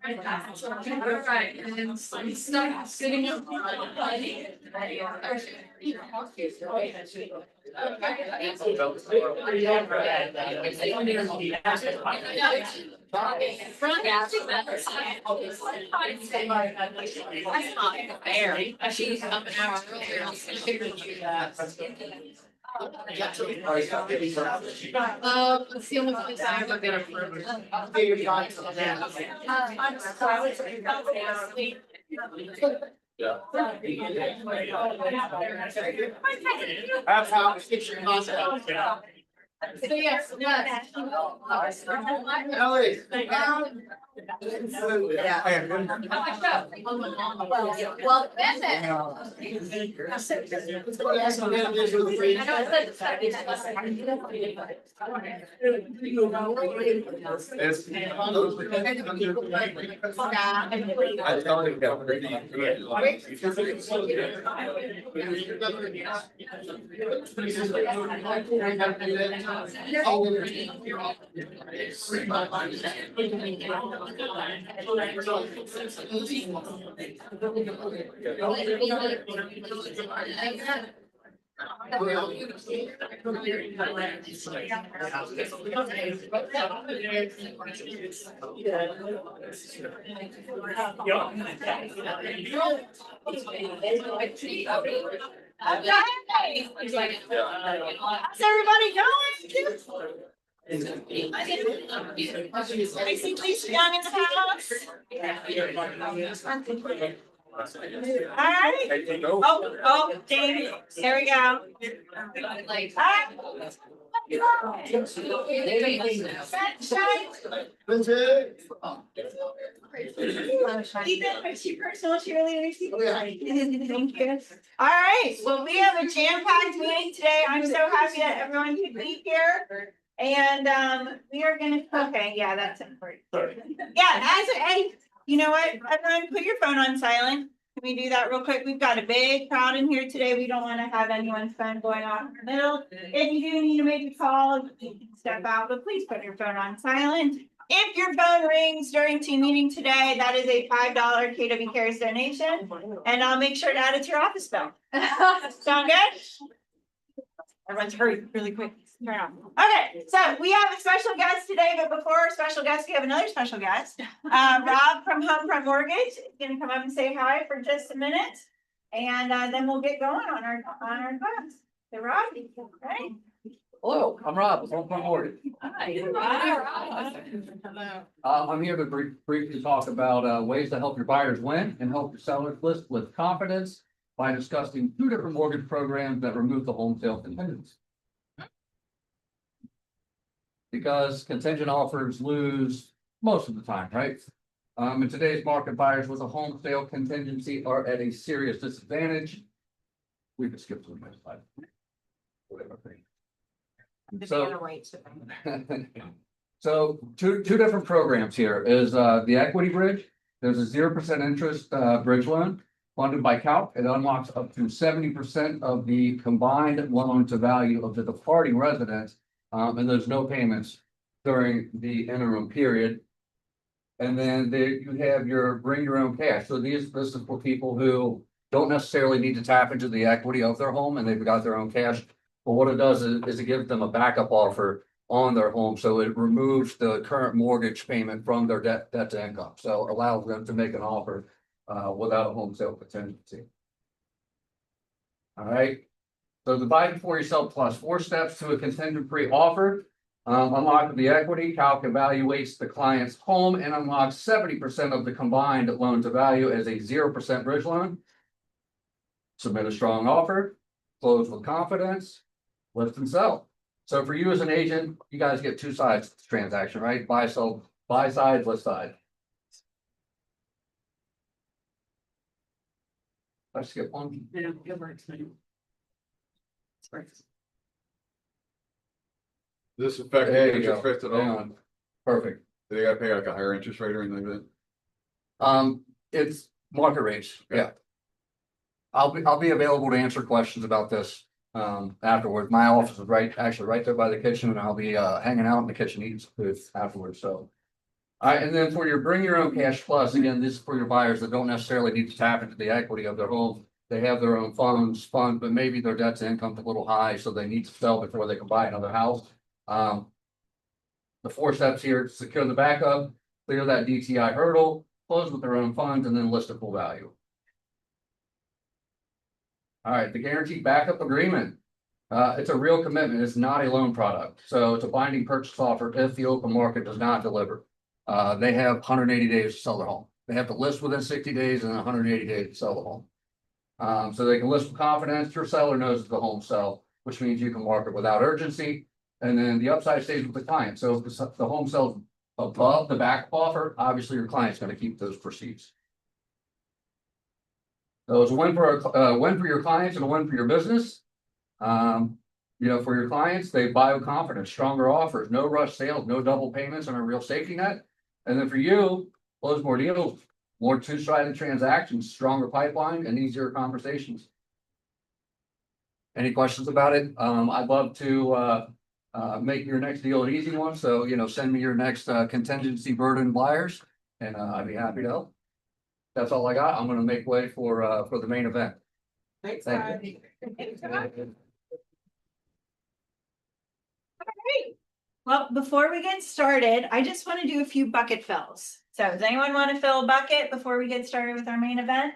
right, and then stuck sitting up. Front she's up an hour earlier. It's the only place I ever get a privilege. Yeah. That's how it keeps your concept. So yes, yes. Ellie. Well, how's everybody going? I see Lisa down in the house. All right. Oh, Jamie. There we go. Ethan, what's your personal cheerleader? Thank you. All right. Well, we have a jam-packed meeting today. I'm so happy that everyone could be here. And we are gonna. Okay, yeah, that's important. Yeah, hey, you know what? Everyone, put your phone on silent. Can we do that real quick? We've got a big crowd in here today. We don't want to have anyone's phone going off in the middle. If you do need to make a call, you can step out, but please put your phone on silent. If your phone rings during team meeting today, that is a $5 KW Cares donation, and I'll make sure to add it to your office bill. Sound good? Everyone's hurry really quick. Turn on. Okay, so we have a special guest today, but before our special guest, we have another special guest. Rob from Homefront Mortgage is going to come up and say hi for just a minute, and then we'll get going on our class. So Rob, right? Hello, I'm Rob with Homefront Mortgage. Hi. I'm here to briefly talk about ways to help your buyers win and help your sellers list with confidence by discussing 2 different mortgage programs that remove the home sale contingency. Because contingent offers lose most of the time, right? In today's market, buyers with a home sale contingency are at a serious disadvantage. We could skip to the next slide. Whatever. So two different programs here is the equity bridge. There's a 0% interest bridge loan funded by Calc. It unlocks up to 70% of the combined loan to value of the departing resident. And there's no payments during the interim period. And then you have your bring your own cash. So this is for people who don't necessarily need to tap into the equity of their home and they've got their own cash. But what it does is it gives them a backup offer on their home. So it removes the current mortgage payment from their debt to income. So it allows them to make an offer without a home sale contingency. All right. So the buy before you sell plus 4 steps to a contingent pre-offer. Unlock the equity. Calc evaluates the client's home and unlocks 70% of the combined loan to value as a 0% bridge loan. Submit a strong offer. Close with confidence. List and sell. So for you as an agent, you guys get 2 sides to the transaction, right? Buy, sell, buy side, list side. Let's skip one. Yeah, it works. This affect There the you go. interest rates at Hang all? on. Perfect. Do they gotta pay like a higher interest rate or anything like that? It's market rates. Yeah. I'll be available to answer questions about this afterwards. My office is actually right there by the kitchen, and I'll be hanging out in the kitchen eating some food afterwards. So All right, and then for your bring your own cash plus, again, this is for your buyers that don't necessarily need to tap into the equity of their home. They have their own fund, but maybe their debt to income's a little high, so they need to sell before they can buy another house. The 4 steps here: secure the backup, clear that DTI hurdle, close with their own funds, and then list a full value. All right, the guaranteed backup agreement. It's a real commitment. It's not a loan product. So it's a binding purchase offer if the open market does not deliver. They have 180 days to sell their home. They have to list within 60 days and 180 days to sell the home. So they can list with confidence. Your seller knows it's the home sell, which means you can market without urgency. And then the upside stays with the client. So if the home sells above the backup offer, obviously your client's going to keep those proceeds. So it's a win for your clients and a win for your business. For your clients, they buy with confidence, stronger offers, no rush sales, no double payments, and a real safety net. And then for you, close more deals, more two-sided transactions, stronger pipeline, and easier conversations. Any questions about it? I'd love to make your next deal an easy one. So, send me your next contingency burden buyers, and I'd be happy to help. That's all I got. I'm going to make way for the main event. Thanks, Thank you. Well, before we get started, I just want to do a few bucket fills. So does anyone want to fill a bucket before we get started with our main event?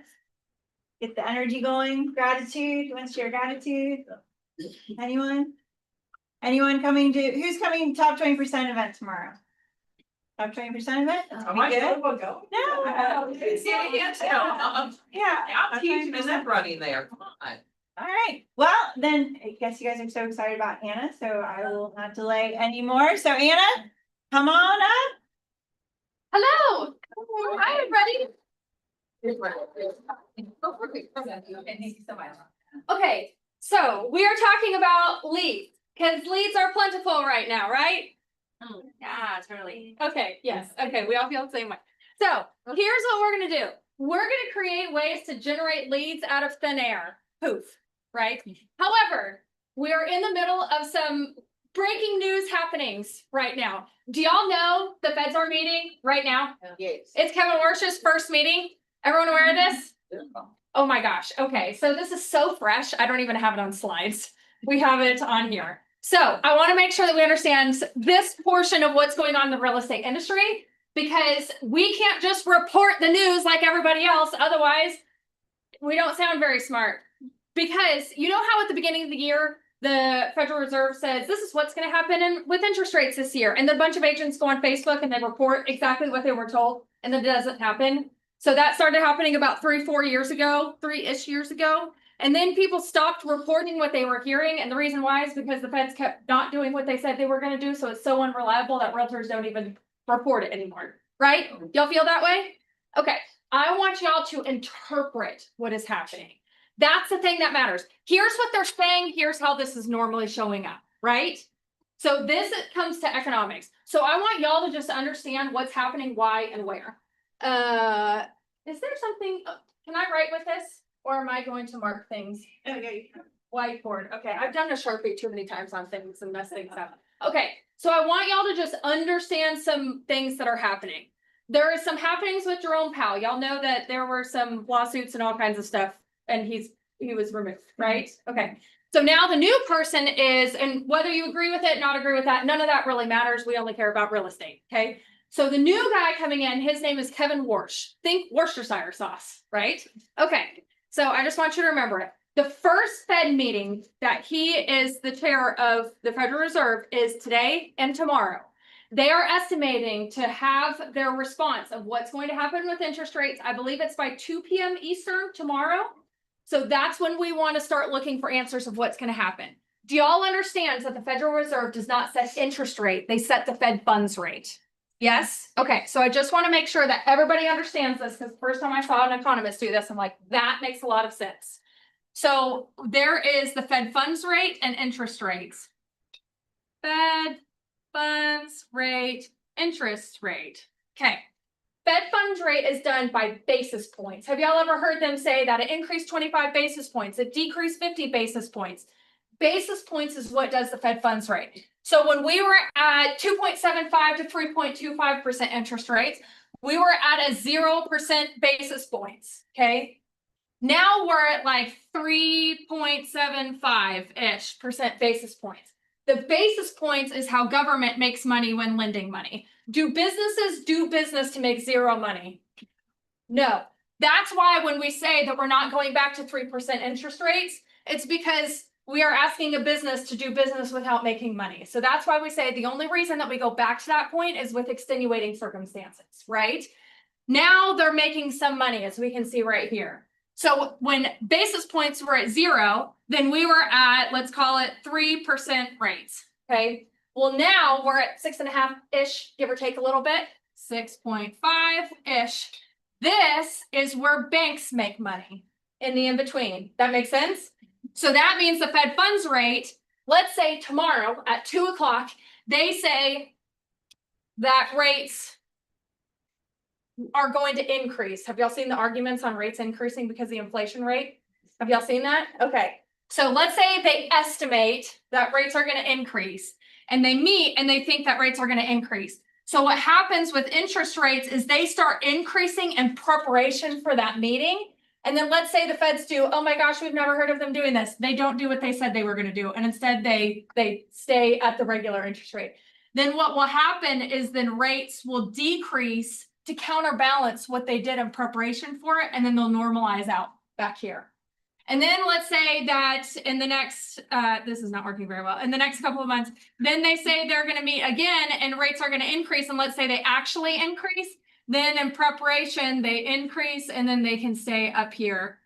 Get the energy going. Gratitude. Who wants to share gratitude? Anyone? Anyone coming to, who's coming top 20% event tomorrow? Top 20% event? Am I still gonna go? No. Yeah. I'm teaching and then running there, come on. All right. Well, then I guess you guys are so excited about Anna, so I will not delay anymore. So Anna, come on up. Hello. Hi, everybody. Thank you so much. Okay, so we are talking about leads because leads are plentiful right now, right? Yeah, totally. Okay, yes. Okay, we all feel the same way. So here's what we're going to do. We're going to create ways to generate leads out of thin air. Poof, right? However, we are in the middle of some breaking news happenings right now. Do y'all know the Feds are meeting right now? Yes. It's Kevin Warsh's first meeting. Everyone aware of this? Oh my gosh. Okay. So this is so fresh. I don't even have it on slides. We have it on here. So I want to make sure that we understand this portion of what's going on in the real estate industry, because we can't just report the news like everybody else. Otherwise, we don't sound very smart. Because you know how at the beginning of the year, the Federal Reserve says, this is what's going to happen with interest rates this year. And then a bunch of agents go on Facebook and they report exactly what they were told. And then it doesn't happen. So that started happening about 3-4 years ago, 3-ish years ago. And then people stopped reporting what they were hearing. And the reason why is because the Feds kept not doing what they said they were going to do. So it's so unreliable that realtors don't even report it anymore. Right? Y'all feel that way? Okay. I want y'all to interpret what is happening. That's the thing that matters. Here's what they're saying. Here's how this is normally showing up. Right? So this comes to economics. So I want y'all to just understand what's happening, why, and where. Is there something, can I write with this? Or am I going to mark things? Okay. Whiteboard. Okay, I've done a Sharpie too many times on things and messed things up. Okay, so I want y'all to just understand some things that are happening. There is some happenings with Jerome Powell. Y'all know that there were some lawsuits and all kinds of stuff, and he was removed, right? Okay. So now the new person is, and whether you agree with it, not agree with that, none of that really matters. We only care about real estate. Okay. So the new guy coming in, his name is Kevin Warsh. Think Worcestershire sauce, right? Okay. So I just want you to remember it. The first Fed meeting that he is the chair of the Federal Reserve is today and tomorrow. They are estimating to have their response of what's going to happen with interest rates. I believe it's by 2 p.m. Eastern tomorrow. So that's when we want to start looking for answers of what's going to happen. Do y'all understand that the Federal Reserve does not set interest rate? They set the Fed funds rate. Yes? Okay, so I just want to make sure that everybody understands this, because the first time I saw an economist do this, I'm like, that makes a lot of sense. So there is the Fed funds rate and interest rates. Fed funds rate, interest rate. Okay. Fed funds rate is done by basis points. Have y'all ever heard them say that it increased 25 basis points, it decreased 50 basis points? basis points is what does the Fed funds rate. So when we were at 2.75 to 3.25% interest rates, we were at a 0% basis points, okay? Now we're at like 3.75-ish percent basis points. The basis points is how government makes money when lending money. Do businesses do business to make zero money? No. That's why when we say that we're not going back to 3% interest rates, it's because we are asking a business to do business without making money. So that's why we say the only reason that we go back to that point is with extenuating circumstances, right? Now they're making some money, as we can see right here. So when basis points were at 0, then we were at, let's call it 3% rates, okay? Well, now we're at 6.5-ish, give or take a little bit, 6.5-ish. This is where banks make money in the in-between. That makes sense? So that means the Fed funds rate, let's say tomorrow at 2 o'clock, they say that rates are going to increase. Have y'all seen the arguments on rates increasing because of the inflation rate? Have y'all seen that? Okay. So let's say they estimate that rates are going to increase and they meet and they think that rates are going to increase. So what happens with interest rates is they start increasing in preparation for that meeting. And then let's say the feds do, oh my gosh, we've never heard of them doing this. They don't do what they said they were going to do. And instead they stay at the regular interest rate. Then what will happen is then rates will decrease to counterbalance what they did in preparation for it. And then they'll normalize out back here. And then let's say that in the next, this is not working very well, in the next couple of months, then they say they're going to meet again and rates are going to increase. And let's say they actually increase. Then in preparation, they increase and then they can stay up here.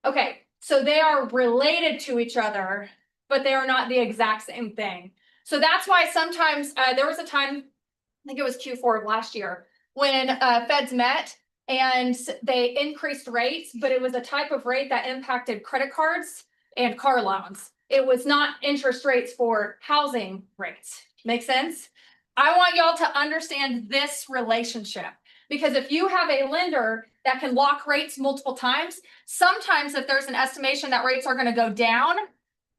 Okay, so they are related to each other, but they are not the exact same thing. So that's why sometimes there was a time, I think it was Q4 of last year, when feds met and they increased rates, but it was a type of rate that impacted credit cards and car loans. It was not interest rates for housing rates. Make sense? I want y'all to understand this relationship, because if you have a lender that can lock rates multiple times, sometimes if there's an estimation that rates are going to go down,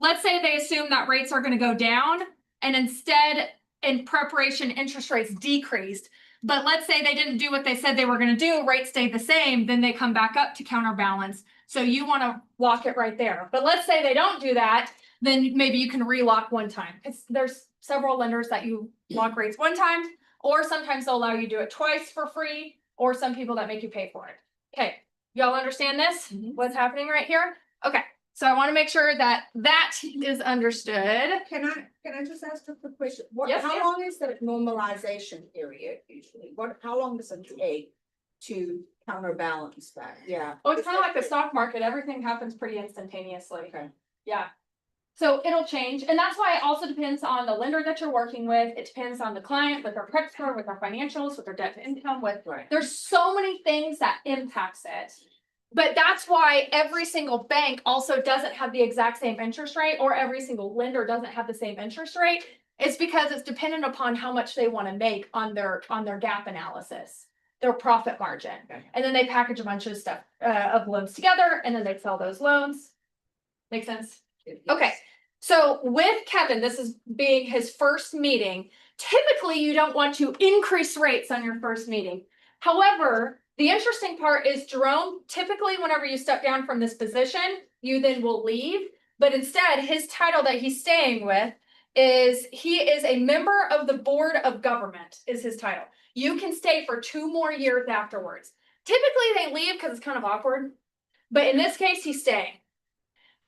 let's say they assume that rates are going to go down and instead in preparation interest rates decreased. But let's say they didn't do what they said they were going to do, rates stayed the same, then they come back up to counterbalance. So you want to lock it right there. But let's say they don't do that, then maybe you can relock one time. There's several lenders that you lock rates one time, or sometimes they'll allow you to do it twice for free, or some people that make you pay for it. Okay, y'all understand this? What's happening right here? Okay, so I want to make sure that that is understood. Can I just ask a quick question? Yes, How ma'am. long is the normalization period usually? How long does it take to counterbalance that? Yeah. Oh, it's kind of like the stock market. Everything happens pretty instantaneously. Okay. Yeah. So it'll change. And that's why it also depends on the lender that you're working with. It depends on the client, with their credit score, with their financials, with their debt to income, with there's so many things that impacts it. But that's why every single bank also doesn't have the exact same interest rate, or every single lender doesn't have the same interest rate. It's because it's dependent upon how much they want to make on their gap analysis, their profit margin. Okay. And then they package a bunch of stuff of loans together, and then they sell those loans. Make sense? Okay. So with Kevin, this is being his first meeting. Typically, you don't want to increase rates on your first meeting. However, the interesting part is Jerome, typically whenever you step down from this position, you then will leave. But instead, his title that he's staying with is he is a member of the board of government is his title. You can stay for 2 more years afterwards. Typically they leave because it's kind of awkward. But in this case, he's staying.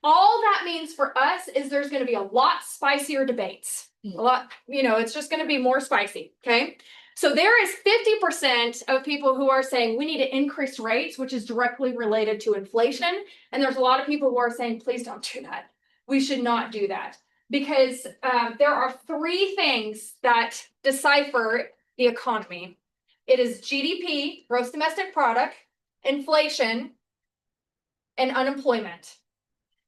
All that means for us is there's going to be a lot spicier debates. A lot, it's just going to be more spicy. Okay. So there is 50% of people who are saying we need to increase rates, which is directly related to inflation. And there's a lot of people who are saying, please don't do that. We should not do that, because there are 3 things that decipher the economy. It is GDP, gross domestic product, inflation, and unemployment.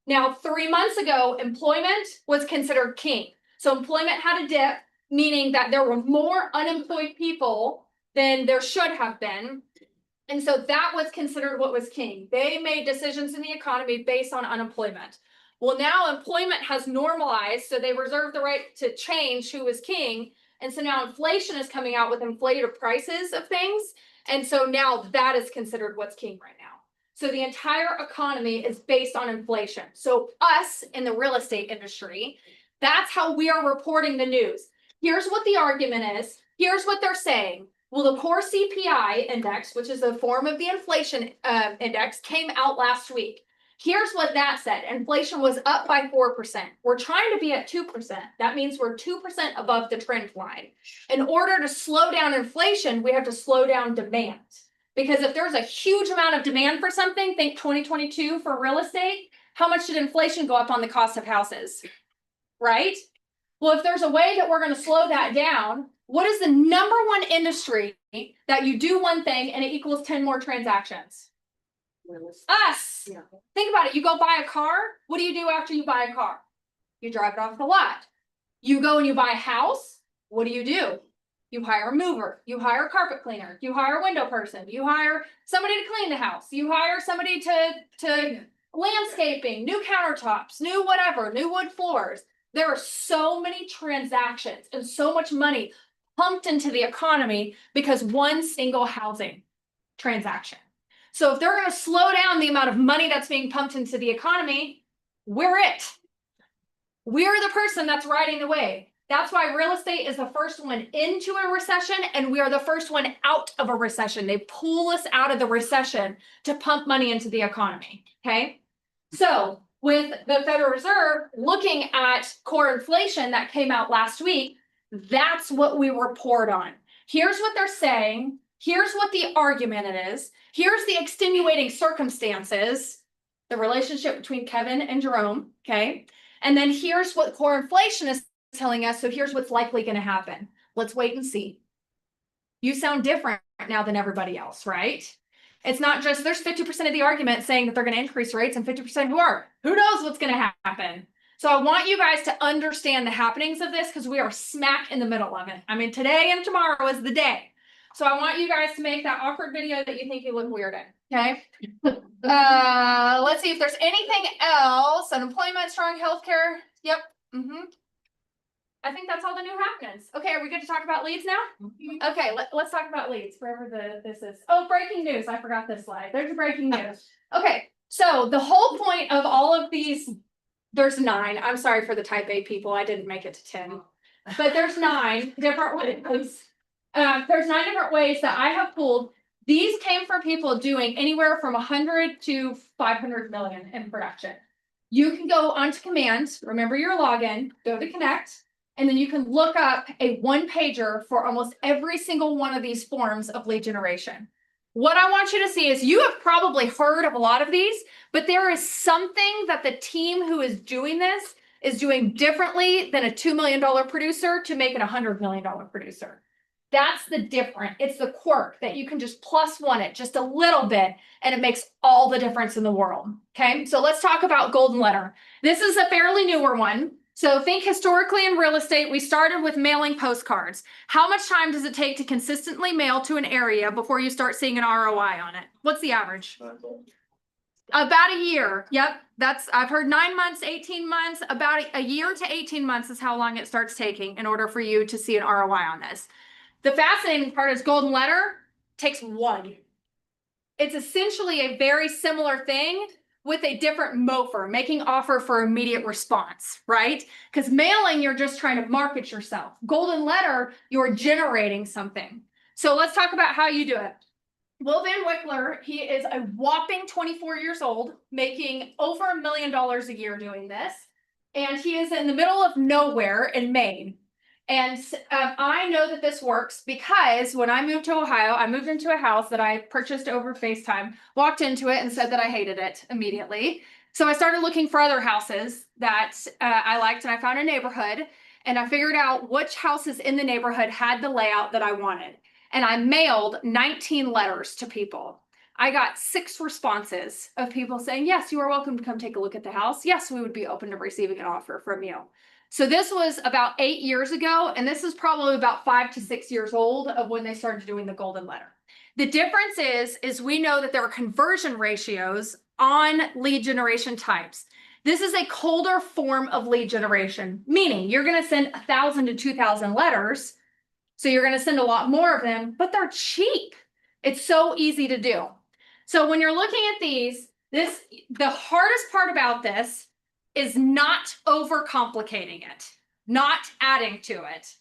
Now, 3 months ago, employment was considered king. So employment had a dip, meaning that there were more unemployed people than there should have been. And so that was considered what was king. They made decisions in the economy based on unemployment. Well, now employment has normalized, so they reserve the right to change who is king. And so now inflation is coming out with inflated prices of things. And so now that is considered what's king right now. So the entire economy is based on inflation. So us in the real estate industry, that's how we are reporting the news. Here's what the argument is. Here's what they're saying. Well, the core CPI index, which is a form of the inflation index, came out last week. Here's what that said. Inflation was up by 4%. We're trying to be at 2%. That means we're 2% above the trend line. In order to slow down inflation, we have to slow down demand. Because if there's a huge amount of demand for something, think 2022 for real estate, how much did inflation go up on the cost of houses? Right? Well, if there's a way that we're going to slow that down, what is the number one industry that you do one thing and it equals 10 more transactions? Us. Yeah. Think about it. You go buy a car. What do you do after you buy a car? You drive it off the lot. You go and you buy a house. What do? You hire a mover. You hire a carpet cleaner. You hire a window person. You hire somebody to clean the house. You hire somebody to landscaping, new countertops, new whatever, new wood floors. There are so many transactions and so much money pumped into the economy because one single housing transaction. So if they're going to slow down the amount of money that's being pumped into the economy, we're it. We're the person that's riding the wave. That's why real estate is the first one into a recession and we are the first one out of a recession. They pull us out of the recession to pump money into the economy. Okay. So with the Federal Reserve looking at core inflation that came out last week, that's what we report on. Here's what they're saying. Here's what the argument it is. Here's the extenuating circumstances, the relationship between Kevin and Jerome, okay? And then here's what core inflation is telling us. So here's what's likely going to happen. Let's wait and see. You sound different now than everybody else, right? It's not just, there's 50% of the argument saying that they're going to increase rates and 50% who are. Who knows what's going to happen? So I want you guys to understand the happenings of this because we are smack in the middle of it. I mean, today and tomorrow is the day. So I want you guys to make that awkward video that you think you look weird in, okay? Let's see if there's anything else. Unemployment, strong healthcare. Yep. I think that's all the new happenings. Okay, are we good to talk about leads now? Okay, let's talk about leads, wherever this is. Oh, breaking news. I forgot this slide. There's the breaking news. Okay, so the whole point of all of these, there's 9. I'm sorry for the type A people. I didn't make it to 10. But there's 9 different ways. There's 9 different ways that I have pulled. These came from people doing anywhere from 100 to 500 million in production. You can go onto command, remember your login, go to connect, and then you can look up a 1-pager for almost every single one of these forms of lead generation. What I want you to see is you have probably heard of a lot of these, but there is something that the team who is doing this is doing differently than a $2 million producer to make it a $100 million producer. That's the difference. It's the quirk that you can just +1 it just a little bit and it makes all the difference in the world. Okay, so let's talk about Golden Letter. This is a fairly newer one. So think historically in real estate, we started with mailing postcards. How much time does it take to consistently mail to an area before you start seeing an ROI on it? What's the average? About a year. Yep. I've heard 9 months, 18 months, about a year to 18 months is how long it starts taking in order for you to see an ROI on this. The fascinating part is Golden Letter takes 1. It's essentially a very similar thing with a different MOFR, making offer for immediate response, right? Because mailing, you're just trying to market yourself. Golden Letter, you're generating something. So let's talk about how you do it. Will Van Wickler, he is a whopping 24 years old, making over $1 million a year doing this. And he is in the middle of nowhere in Maine. And I know that this works because when I moved to Ohio, I moved into a house that I purchased over FaceTime, walked into it and said that I hated it immediately. So I started looking for other houses that I liked, and I found a neighborhood, and I figured out which houses in the neighborhood had the layout that I wanted. And I mailed 19 letters to people. I got 6 responses of people saying, yes, you are welcome to come take a look at the house. Yes, we would be open to receiving an offer from you. So this was about 8 years ago, and this is probably about 5 to 6 years old of when they started doing the Golden Letter. The difference is we know that there are conversion ratios on lead generation types. This is a colder form of lead generation, meaning you're going to send 1,000 to 2,000 letters. So you're going to send a lot more of them, but they're cheap. It's so easy to do. So when you're looking at these, the hardest part about this is not overcomplicating it, not adding to it.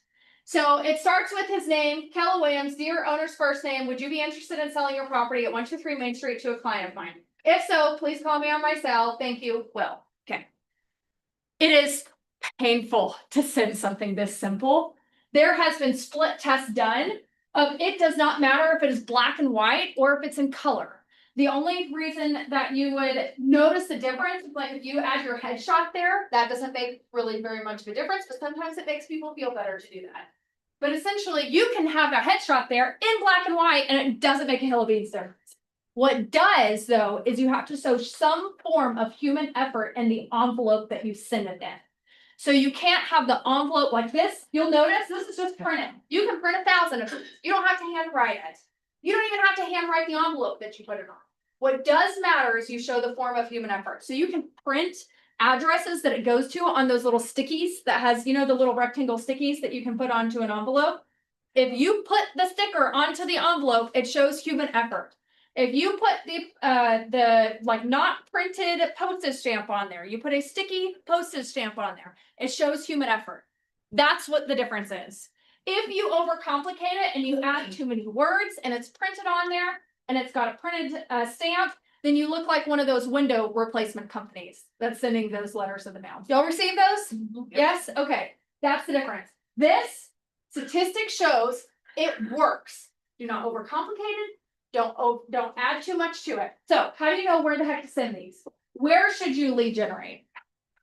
So it starts with his name, Keller Williams, dear owner's first name. Would you be interested in selling your property at 123 Main Street to a client of mine? If so, please call me on my cell. Thank you, Will. Okay. It is painful to send something this simple. There has been split tests done of it does not matter if it is black and white or if it's in color. The only reason that you would notice the difference is like if you add your headshot there, that doesn't make really very much of a difference, but sometimes it makes people feel better to do that. But essentially you can have a headshot there in black and white and it doesn't make a hill of beans difference. What does though, is you have to show some form of human effort in the envelope that you send it in. So you can't have the envelope like this. You'll notice this is just printed. You can print 1,000 of them. You don't have to handwrite it. You don't even have to handwrite the envelope that you put it on. What does matter is you show the form of human effort. So you can print addresses that it goes to on those little stickies that has, you know, the little rectangle stickies that you can put onto an envelope. If you put the sticker onto the envelope, it shows human effort. If you put the like not printed postage stamp on there, you put a sticky postage stamp on there, it shows human effort. That's what the difference is. If you overcomplicate it and you add too many words and it's printed on there and it's got a printed stamp, then you look like one of those window replacement companies that's sending those letters in the mail. Y'all receive those? Yes? Okay. That's the difference. This statistic shows it works. Do not overcomplicate it. Don't add too much to it. So how do you know where the heck to send these? Where should you lead generate?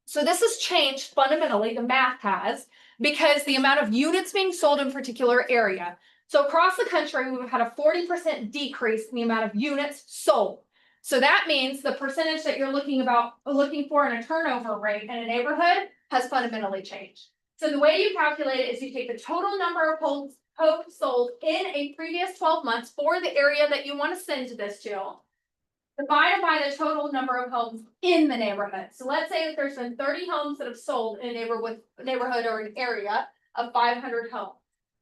So this has changed fundamentally, the math has, because the amount of units being sold in a particular area. So across the country, we've had a 40% decrease in the amount of units sold. So that means the percentage that you're looking for in a turnover rate in a neighborhood has fundamentally changed. So the way you calculate it is you take the total number of homes sold in a previous 12 months for the area that you want to send this to, divided by the total number of homes in the neighborhood. So let's say that there's been 30 homes that have sold in a neighborhood or an area of 500 homes.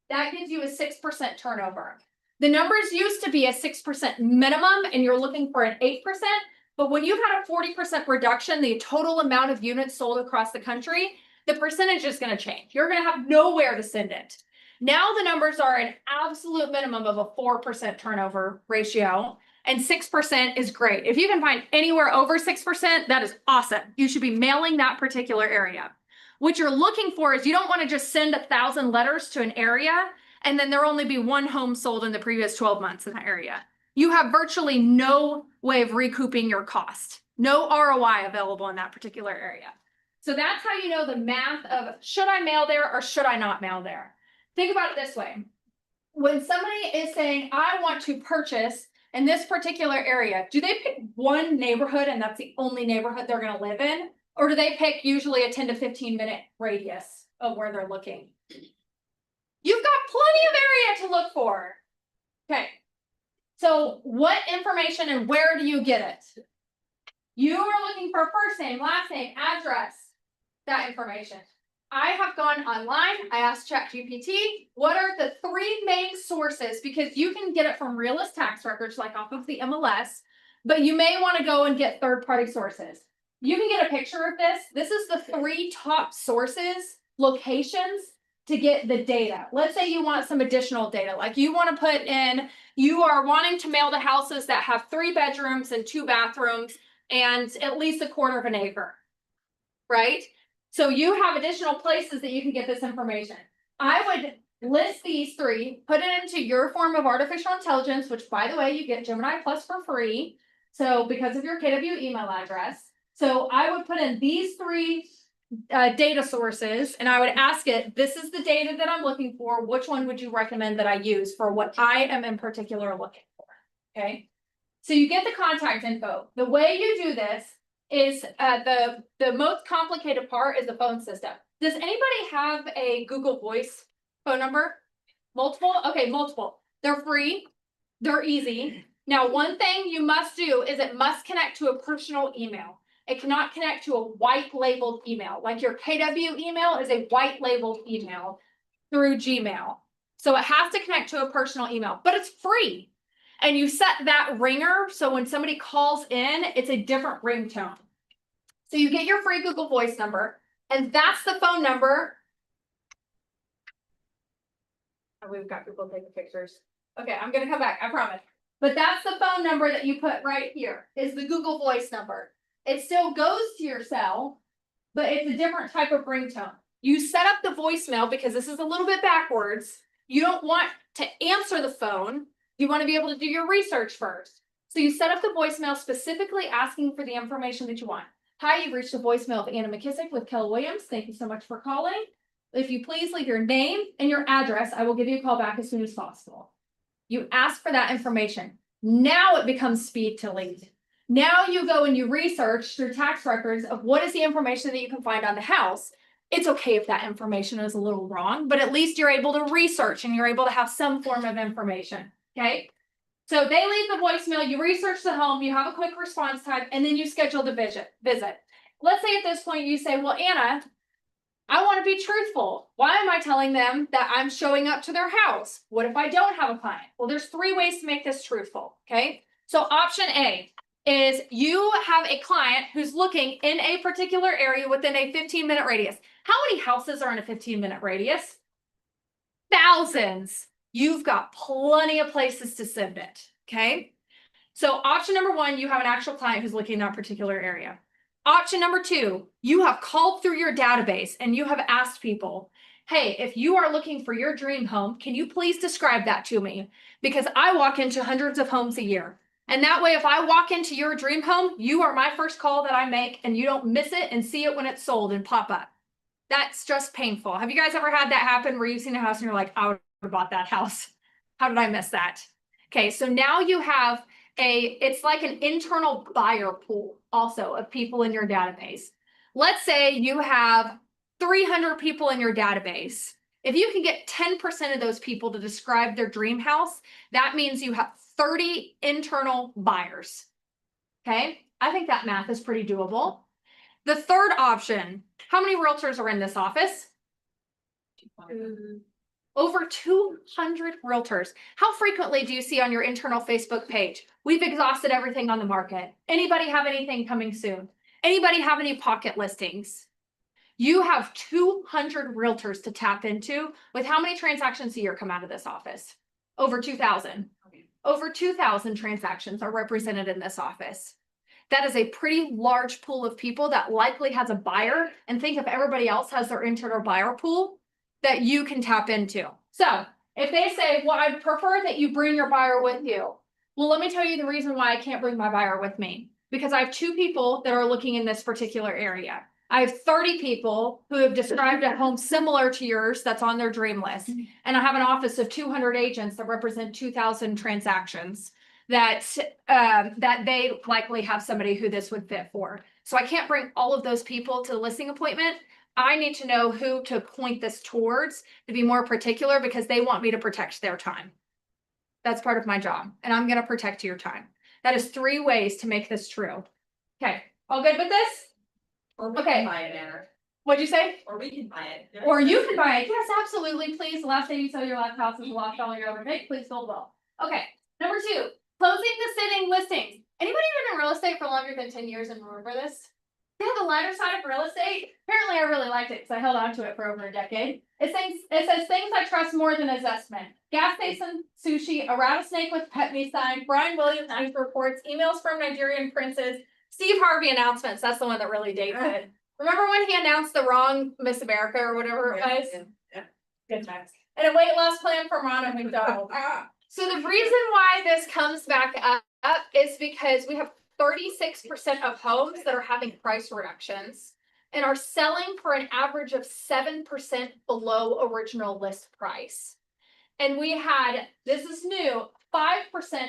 That gives you a 6% turnover. The numbers used to be a 6% minimum and you're looking for an 8%, but when you've had a 40% reduction, the total amount of units sold across the country, the percentage is going to change. You're going to have nowhere to send it. Now the numbers are an absolute minimum of a 4% turnover ratio, and 6% is great. If you can find anywhere over 6%, that is awesome. You should be mailing that particular area. What you're looking for is you don't want to just send 1,000 letters to an area and then there only be one home sold in the previous 12 months in that area. You have virtually no way of recouping your cost, no ROI available in that particular area. So that's how you know the math of should I mail there or should I not mail there? Think about it this way. When somebody is saying, I want to purchase in this particular area, do they pick one neighborhood and that's the only neighborhood they're going to live in? Or do they pick usually a 10 to 15 minute radius of where they're looking? You've got plenty of area to look for. Okay. So what information and where do you get it? You are looking for first name, last name, address, that information. I have gone online. I asked ChatGPT, what are the 3 main sources? Because you can get it from realist tax records, like off of the MLS, but you may want to go and get third-party sources. You can get a picture of this. This is the 3 top sources, locations to get the data. Let's say you want some additional data, like you want to put in, you are wanting to mail the houses that have 3 bedrooms and 2 bathrooms and at least 1/4 of an acre, right? So you have additional places that you can get this information. I would list these 3, put it into your form of artificial intelligence, which by the way, you get Gemini Plus for free. So because of your KW email address. So I would put in these 3 data sources and I would ask it, this is the data that I'm looking for. Which one would you recommend that I use for what I am in particular looking for? Okay. So you get the contact info. The way you do this is the most complicated part is the phone system. Does anybody have a Google Voice phone number? Multiple? Okay, multiple. They're free. They're easy. Now, one thing you must do is it must connect to a personal email. It cannot connect to a white labeled email, like your KW email is a white labeled email through Gmail. So it has to connect to a personal email, but it's free. And you set that ringer, so when somebody calls in, it's a different ringtone. So you get your free Google Voice number, and that's the phone number. Oh, we've got people taking pictures. Okay, I'm gonna come back, I promise. But that's the phone number that you put right here, is the Google Voice number. It still goes to your cell, but it's a different type of ringtone. You set up the voicemail because this is a little bit backwards. You don't want to answer the phone. You want to be able to do your research first. So you set up the voicemail specifically asking for the information that you want. Hi, you've reached the voicemail of Anna Mckissick with Keller Williams. Thank you so much for calling. If you please leave your name and your address, I will give you a call back as soon as possible. You ask for that information. Now it becomes speed to lead. Now you go and you research through tax records of what is the information that you can find on the house. It's okay if that information is a little wrong, but at least you're able to research and you're able to have some form of information, okay? So they leave the voicemail, you research the home, you have a quick response time, and then you schedule the visit. Let's say at this point you say, well, Anna, I want to be truthful. Why am I telling them that I'm showing up to their house? What if I don't have a client? Well, there's 3 ways to make this truthful, okay? So option A is you have a client who's looking in a particular area within a 15-minute radius. How many houses are in a 15-minute radius? Thousands. You've got plenty of places to send it, okay? So option number 1, you have an actual client who's looking in that particular area. Option number 2, you have called through your database and you have asked people, hey, if you are looking for your dream home, can you please describe that to me? Because I walk into hundreds of homes a year. And that way, if I walk into your dream home, you are my first call that I make and you don't miss it and see it when it's sold and pop up. That's just painful. Have you guys ever had that happen where you've seen a house and you're like, I would have bought that house. How did I miss that? Okay, so now you have it's like an internal buyer pool also of people in your database. Let's say you have 300 people in your database. If you can get 10% of those people to describe their dream house, that means you have 30 internal buyers. Okay, I think that math is pretty doable. The third option, how many realtors are in this office? Over 200 realtors. How frequently do you see on your internal Facebook page? We've exhausted everything on the market. Anybody have anything coming soon? Anybody have any pocket listings? You have 200 realtors to tap into with how many transactions a year come out of this office? Over 2,000. Over 2,000 transactions are represented in this office. That is a pretty large pool of people that likely has a buyer, and think if everybody else has their internal buyer pool that you can tap into. So if they say, well, I'd prefer that you bring your buyer with you. Well, let me tell you the reason why I can't bring my buyer with me. Because I have 2 people that are looking in this particular area. I have 30 people who have described a home similar to yours that's on their dream list. And I have an office of 200 agents that represent 2,000 transactions that they likely have somebody who this would fit for. So I can't bring all of those people to the listing appointment. I need to know who to point this towards to be more particular because they want me to protect their time. That's part of my job, and I'm going to protect your time. That is 3 ways to make this true. Okay, all good with this? Or we Okay. can buy it, Anna. What'd you say? Or we can buy it. Or you can buy it. Yes, absolutely. Please. The last day you sell your last house is the last dollar you ever make. Please build well. Okay. Number 2, closing the sitting listings. Anybody been in real estate for longer than 10 years and remember this? Yeah, the lighter side of real estate. Apparently, I really liked it because I held on to it for over a decade. It says things I trust more than assessment. Gas station sushi, a rattlesnake with pet me sign, Brian Williams news reports, emails from Nigerian princes, Steve Harvey announcements. That's the one that really dates it. Remember when he announced the wrong Miss America or whatever it was? Yeah. Good times. And a weight loss plan from Ronald McDonald. So the reason why this comes back up is because we have 36% of homes that are having price reductions and are selling for an average of 7% below original list price. And we had, this is new, 5%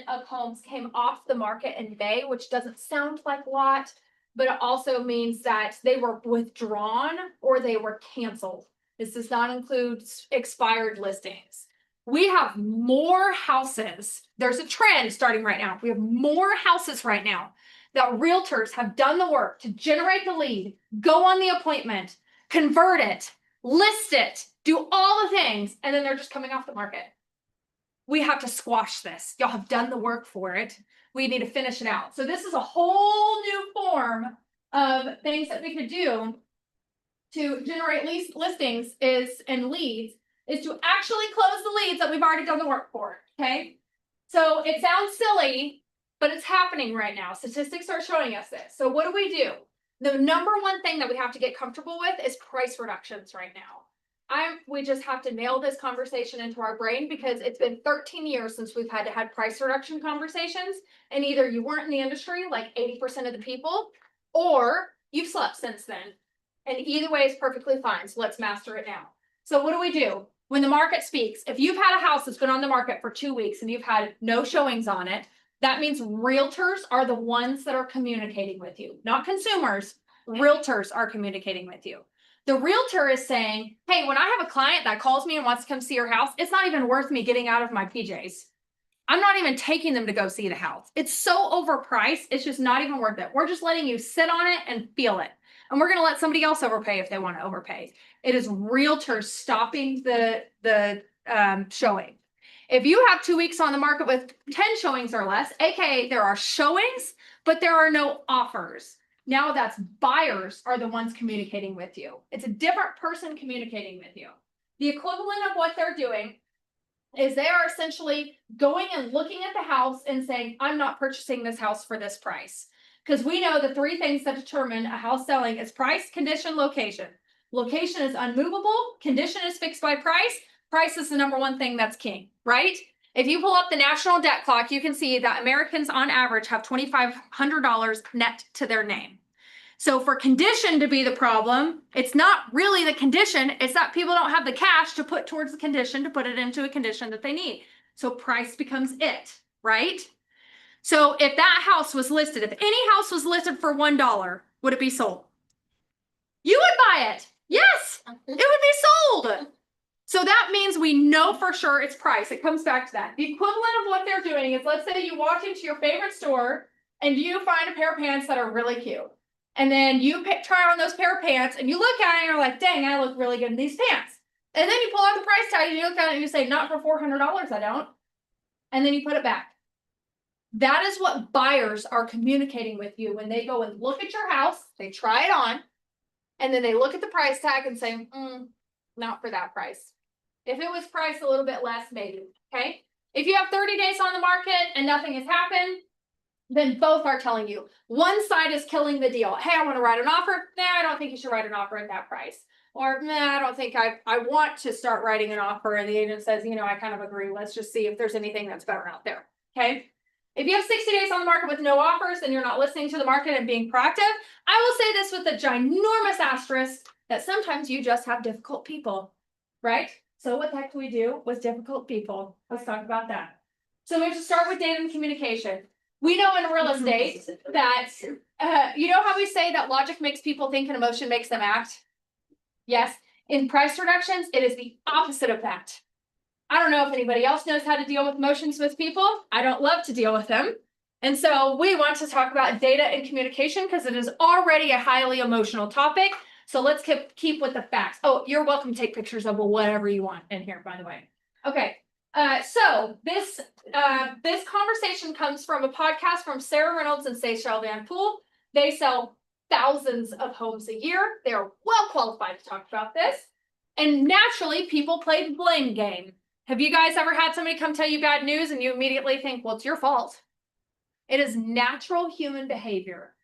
of homes came off the market in May, which doesn't sound like a lot, but it also means that they were withdrawn or they were canceled. This does not include expired listings. We have more houses. There's a trend starting right now. We have more houses right now that realtors have done the work to generate the lead, go on the appointment, convert it, list it, do all the things, and then they're just coming off the market. We have to squash this. Y'all have done the work for it. We need to finish it out. So this is a whole new form of things that we could do to generate listings and leads is to actually close the leads that we've already done the work for. Okay. So it sounds silly, but it's happening right now. Statistics are showing us this. So what do? The number one thing that we have to get comfortable with is price reductions right now. We just have to nail this conversation into our brain because it's been 13 years since we've had price reduction conversations, and either you weren't in the industry like 80% of the people, or you've slept since then. And either way is perfectly fine. So let's master it now. So what do? When the market speaks, if you've had a house that's been on the market for 2 weeks and you've had no showings on it, that means realtors are the ones that are communicating with you, not consumers. Realtors are communicating with you. The realtor is saying, hey, when I have a client that calls me and wants to come see your house, it's not even worth me getting out of my PJs. I'm not even taking them to go see the house. It's so overpriced. It's just not even worth it. We're just letting you sit on it and feel it. And we're going to let somebody else overpay if they want to overpay. It is realtors stopping the showing. If you have 2 weeks on the market with 10 showings or less, aka there are showings, but there are no offers. Now that's buyers are the ones communicating with you. It's a different person communicating with you. The equivalent of what they're doing is they are essentially going and looking at the house and saying, I'm not purchasing this house for this price. Because we know the 3 things that determine a house selling is price, condition, location. Location is unmovable. Condition is fixed by price. Price is the number one thing that's king, right? If you pull up the national debt clock, you can see that Americans on average have $2,500 net to their name. So for condition to be the problem, it's not really the condition. It's that people don't have the cash to put towards the condition to put it into a condition that they need. So price becomes it, right? So if that house was listed, if any house was listed for $1, would it be sold? You would buy it. Yes, it would be sold. So that means we know for sure it's price. It comes back to that. The equivalent of what they're doing is, let's say you walk into your favorite store and you find a pair of pants that are really cute. And then you try on those pair of pants and you look at it and you're like, dang, I look really good in these pants. And then you pull out the price tag and you look at it and you say, not for $400, I don't. And then you put it back. That is what buyers are communicating with you when they go and look at your house, they try it on, and then they look at the price tag and say, not for that price. If it was priced a little bit less, maybe, okay? If you have 30 days on the market and nothing has happened, then both are telling you. One side is killing the deal. Hey, I want to write an offer. Nah, I don't think you should write an offer at that price. Or, nah, I don't think I want to start writing an offer. And the agent says, I kind of agree. Let's just see if there's anything that's better out there, okay? If you have 60 days on the market with no offers and you're not listening to the market and being proactive, I will say this with a ginormous asterisk that sometimes you just have difficult people, right? So what the heck do we do with difficult people? Let's talk about that. So we have to start with data and communication. We know in real estate that, you know how we say that logic makes people think and emotion makes them act? Yes. In price reductions, it is the opposite of that. I don't know if anybody else knows how to deal with emotions with people. I don't love to deal with them. And so we want to talk about data and communication because it is already a highly emotional topic. So let's keep with the facts. Oh, you're welcome to take pictures of whatever you want in here, by the way. Okay. So this conversation comes from a podcast from Sarah Reynolds and Seychelle Van Poel. They sell thousands of homes a year. They are well qualified to talk about this. And naturally, people play the blame game. Have you guys ever had somebody come tell you bad news and you immediately think, well, it's your fault? It is natural human behavior.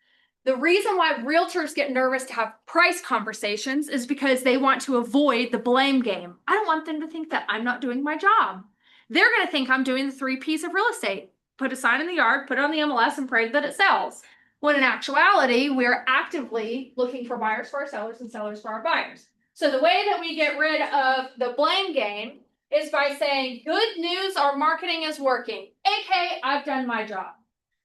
The reason why realtors get nervous to have price conversations is because they want to avoid the blame game. I don't want them to think that I'm not doing my job. They're going to think I'm doing the 3 Ps of real estate. Put a sign in the yard, put it on the MLS, and pray that it sells. When in actuality, we're actively looking for buyers for our sellers and sellers for our buyers. So the way that we get rid of the blame game is by saying, good news, our marketing is working. AK, I've done my job.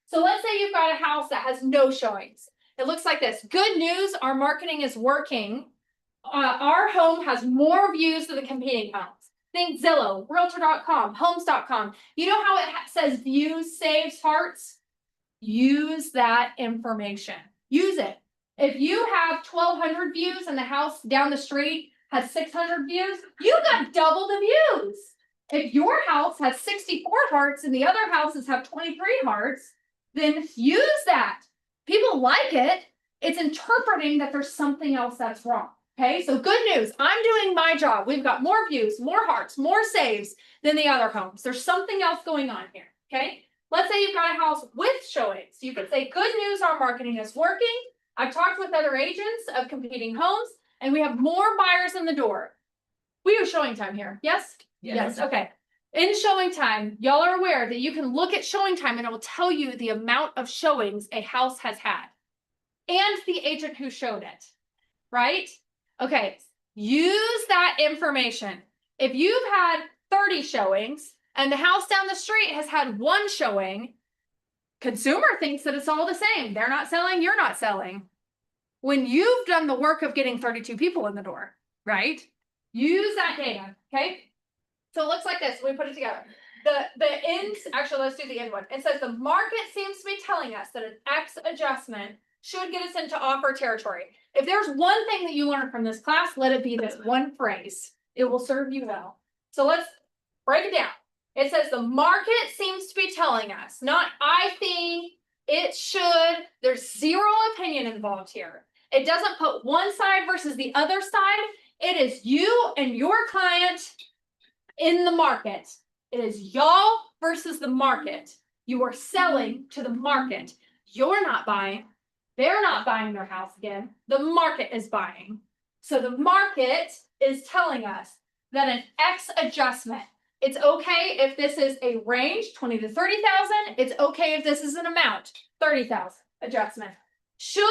So let's say you've got a house that has no showings. It looks like this. Good news, our marketing is working. Our home has more views than the competing homes. Think Zillow, Realtor.com, Homes.com. You know how it says views saves hearts? use that information. Use it. If you have 1,200 views and the house down the street has 600 views, you got double the views. If your house has 64 hearts and the other houses have 23 hearts, then use that. People like it. It's interpreting that there's something else that's wrong. Okay, so good news. I'm doing my job. We've got more views, more hearts, more saves than the other homes. There's something else going on here. Okay, let's say you've got a house with showings. You could say, good news, our marketing is working. I've talked with other agents of competing homes and we have more buyers in the door. We do showing time here. Yes? Yes. Okay. In showing time, y'all are aware that you can look at showing time and it will tell you the amount of showings a house has had and the agent who showed it, right? Okay, use that information. If you've had 30 showings and the house down the street has had 1 showing, consumer thinks that it's all the same. They're not selling, you're not selling. When you've done the work of getting 32 people in the door, right? Use that data, okay? So it looks like this, we put it together. The ends, actually, let's do the end one. It says the market seems to be telling us that an X adjustment should get us into offer territory. If there's one thing that you learned from this class, let it be this one phrase. It will serve you well. So let's break it down. It says the market seems to be telling us, not I think, it should. There's zero opinion involved here. It doesn't put one side versus the other side. It is you and your client in the market. It is y'all versus the market. You are selling to the market. You're not buying. They're not buying their house again. The market is buying. So the market is telling us that an X adjustment, it's okay if this is a range, 20 to 30,000. It's okay if this is an amount, 30,000 adjustment. Should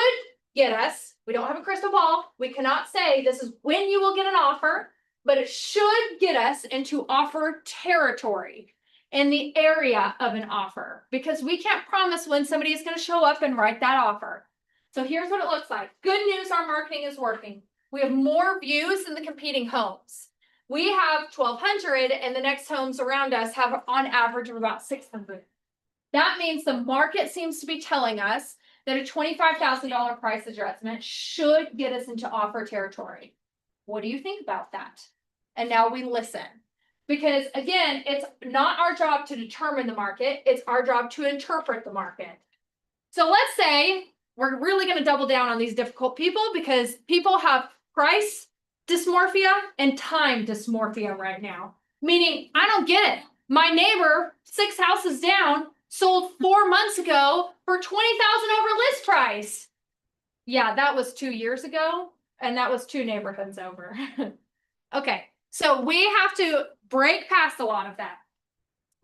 get us, we don't have a crystal ball. We cannot say this is when you will get an offer, but it should get us into offer territory in the area of an offer, because we can't promise when somebody is going to show up and write that offer. So here's what it looks like. Good news, our marketing is working. We have more views than the competing homes. We have 1,200 and the next homes around us have on average of about 600. That means the market seems to be telling us that a $25,000 price adjustment should get us into offer territory. What do you think about that? And now we listen. Because again, it's not our job to determine the market, it's our job to interpret the market. So let's say we're really going to double down on these difficult people because people have price dysmorphia and time dysmorphia right now. Meaning, I don't get it. My neighbor, 6 houses down, sold 4 months ago for $20,000 over list price. Yeah, that was 2 years ago, and that was 2 neighborhoods over. Okay, so we have to break past a lot of that.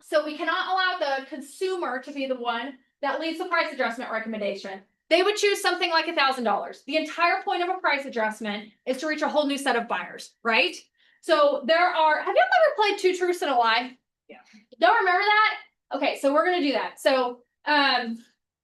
So we cannot allow the consumer to be the one that leads the price adjustment recommendation. They would choose something like $1,000. The entire point of a price adjustment is to reach a whole new set of buyers, right? So have you ever played 2 Truths and a Lie? Yeah. Don't remember that? Okay, so we're gonna do that. So,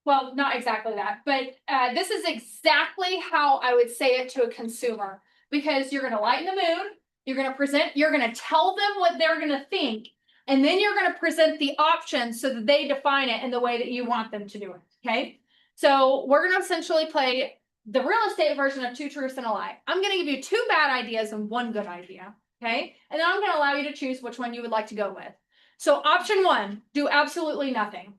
well, not exactly that, but this is exactly how I would say it to a consumer, because you're gonna lighten the mood, you're gonna tell them what they're gonna think, and then you're gonna present the options so that they define it in the way that you want them to do it, okay? So we're gonna essentially play the real estate version of 2 Truths and a Lie. I'm gonna give you 2 bad ideas and 1 good idea, okay? And then I'm gonna allow you to choose which one you would like to go with. So option 1, do absolutely nothing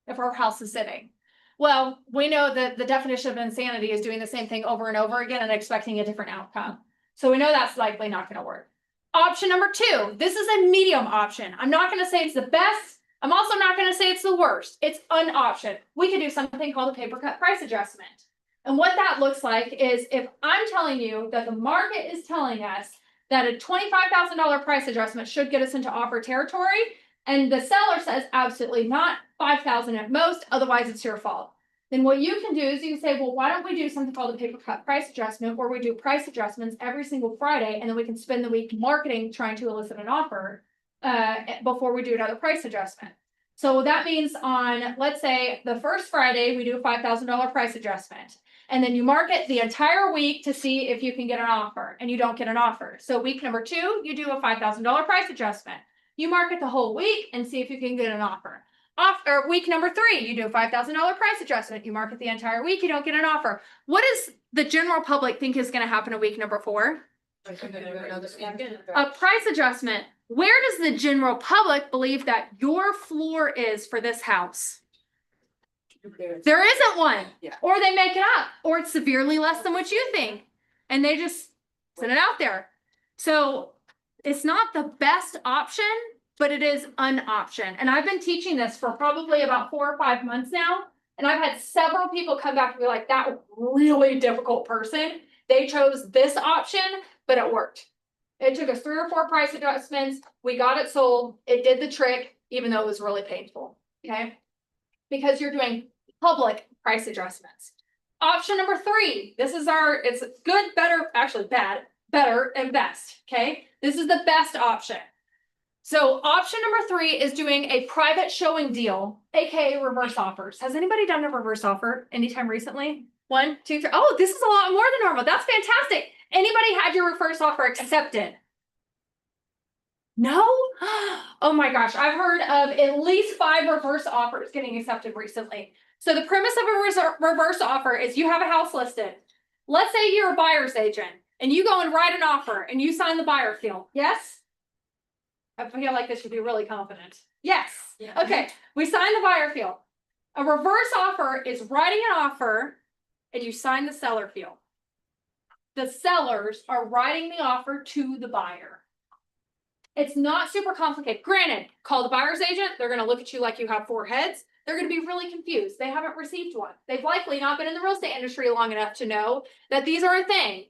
if our house is sitting. Well, we know that the definition of insanity is doing the same thing over and over again and expecting a different outcome. So we know that's likely not going to work. Option number 2, this is a medium option. I'm not going to say it's the best. I'm also not going to say it's the worst. It's an option. We could do something called a paper cut price adjustment. And what that looks like is if I'm telling you that the market is telling us that a $25,000 price adjustment should get us into offer territory, and the seller says absolutely not, $5,000 at most, otherwise it's your fault. Then what you can do is you can say, well, why don't we do something called a paper cut price adjustment, where we do price adjustments every single Friday, and then we can spend the week marketing trying to elicit an offer before we do another price adjustment. So that means on, let's say, the first Friday, we do a $5,000 price adjustment. And then you market the entire week to see if you can get an offer, and you don't get an offer. So week number 2, you do a $5,000 price adjustment. You market the whole week and see if you can get an offer. Or week number 3, you do a $5,000 price adjustment. You market the entire week, you don't get an offer. What does the general public think is going to happen in week number 4? A price adjustment. Where does the general public believe that your floor is for this house? There isn't one. Yeah. Or they make it up, or it's severely less than what you think. And they just send it out there. So it's not the best option, but it is an option. And I've been teaching this for probably about 4 or 5 months now. And I've had several people come back and be like, that really difficult person, they chose this option, but it worked. It took us 3 or 4 price adjustments. We got it sold. It did the trick, even though it was really painful. Okay. Because you're doing public price adjustments. Option number 3. This is it's good, better, actually bad, better, and best. Okay. This is the best option. So option number 3 is doing a private showing deal, aka reverse offers. Has anybody done a reverse offer anytime recently? 1, 2, 3. Oh, this is a lot more than normal. That's fantastic. Anybody had your reverse offer accepted? No? Oh my gosh, I've heard of at least 5 reverse offers getting accepted recently. So the premise of a reverse offer is you have a house listed. Let's say you're a buyer's agent and you go and write an offer and you sign the buyer field. Yes? I feel like this should be really confident. Yes. Yeah. Okay, we sign the buyer field. A reverse offer is writing an offer and you sign the seller field. The sellers are writing the offer to the buyer. It's not super complicated. Granted, call the buyer's agent. They're going to look at you like you have 4 heads. They're going to be really confused. They haven't received one. They've likely not been in the real estate industry long enough to know that these are a thing.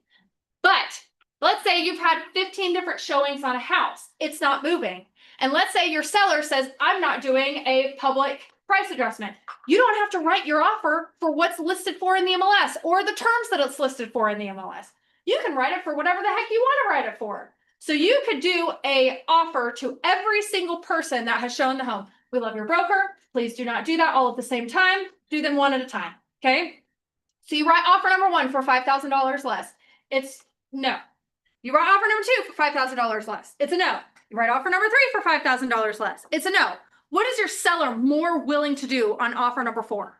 But let's say you've had 15 different showings on a house. It's not moving. And let's say your seller says, I'm not doing a public price adjustment. You don't have to write your offer for what's listed for in the MLS or the terms that it's listed for in the MLS. You can write it for whatever the heck you want to write it for. So you could do a offer to every single person that has shown the home. We love your broker. Please do not do that all at the same time. Do them one at a time. Okay. So you write offer number 1 for $5,000 less. It's no. You write offer number 2 for $5,000 less. It's a no. You write offer number 3 for $5,000 less. It's a no. What is your seller more willing to do on offer number 4?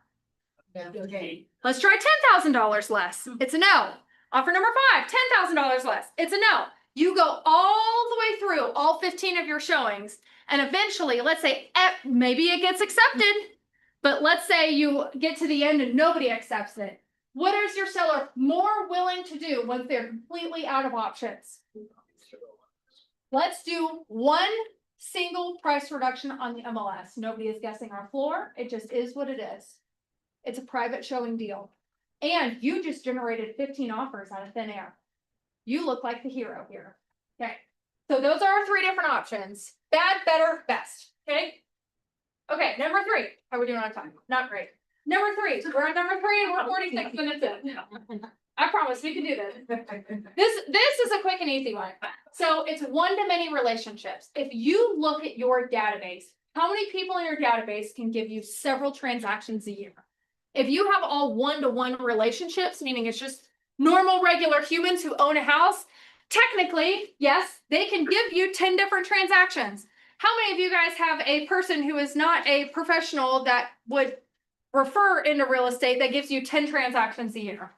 Okay. Let's try $10,000 less. It's a no. Offer number 5, $10,000 less. It's a no. You go all the way through all 15 of your showings, and eventually, let's say maybe it gets accepted, but let's say you get to the end and nobody accepts it. What is your seller more willing to do once they're completely out of options? Let's do 1 single price reduction on the MLS. Nobody is guessing our floor. It just is what it is. It's a private showing deal. And you just generated 15 offers out of thin air. You look like the hero here. Okay. So those are our 3 different options. Bad, better, best. Okay. Okay. Number 3. How are we doing on time? Not great. Number 3. We're on number 3 and we're 46 minutes in. I promise we can do this. This is a quick and easy one. So it's one-to-many relationships. If you look at your database, how many people in your database can give you several transactions a year? If you have all one-to-one relationships, meaning it's just normal, regular humans who own a house, technically, yes, they can give you 10 different transactions. How many of you guys have a person who is not a professional that would refer into real estate that gives you 10 transactions a year?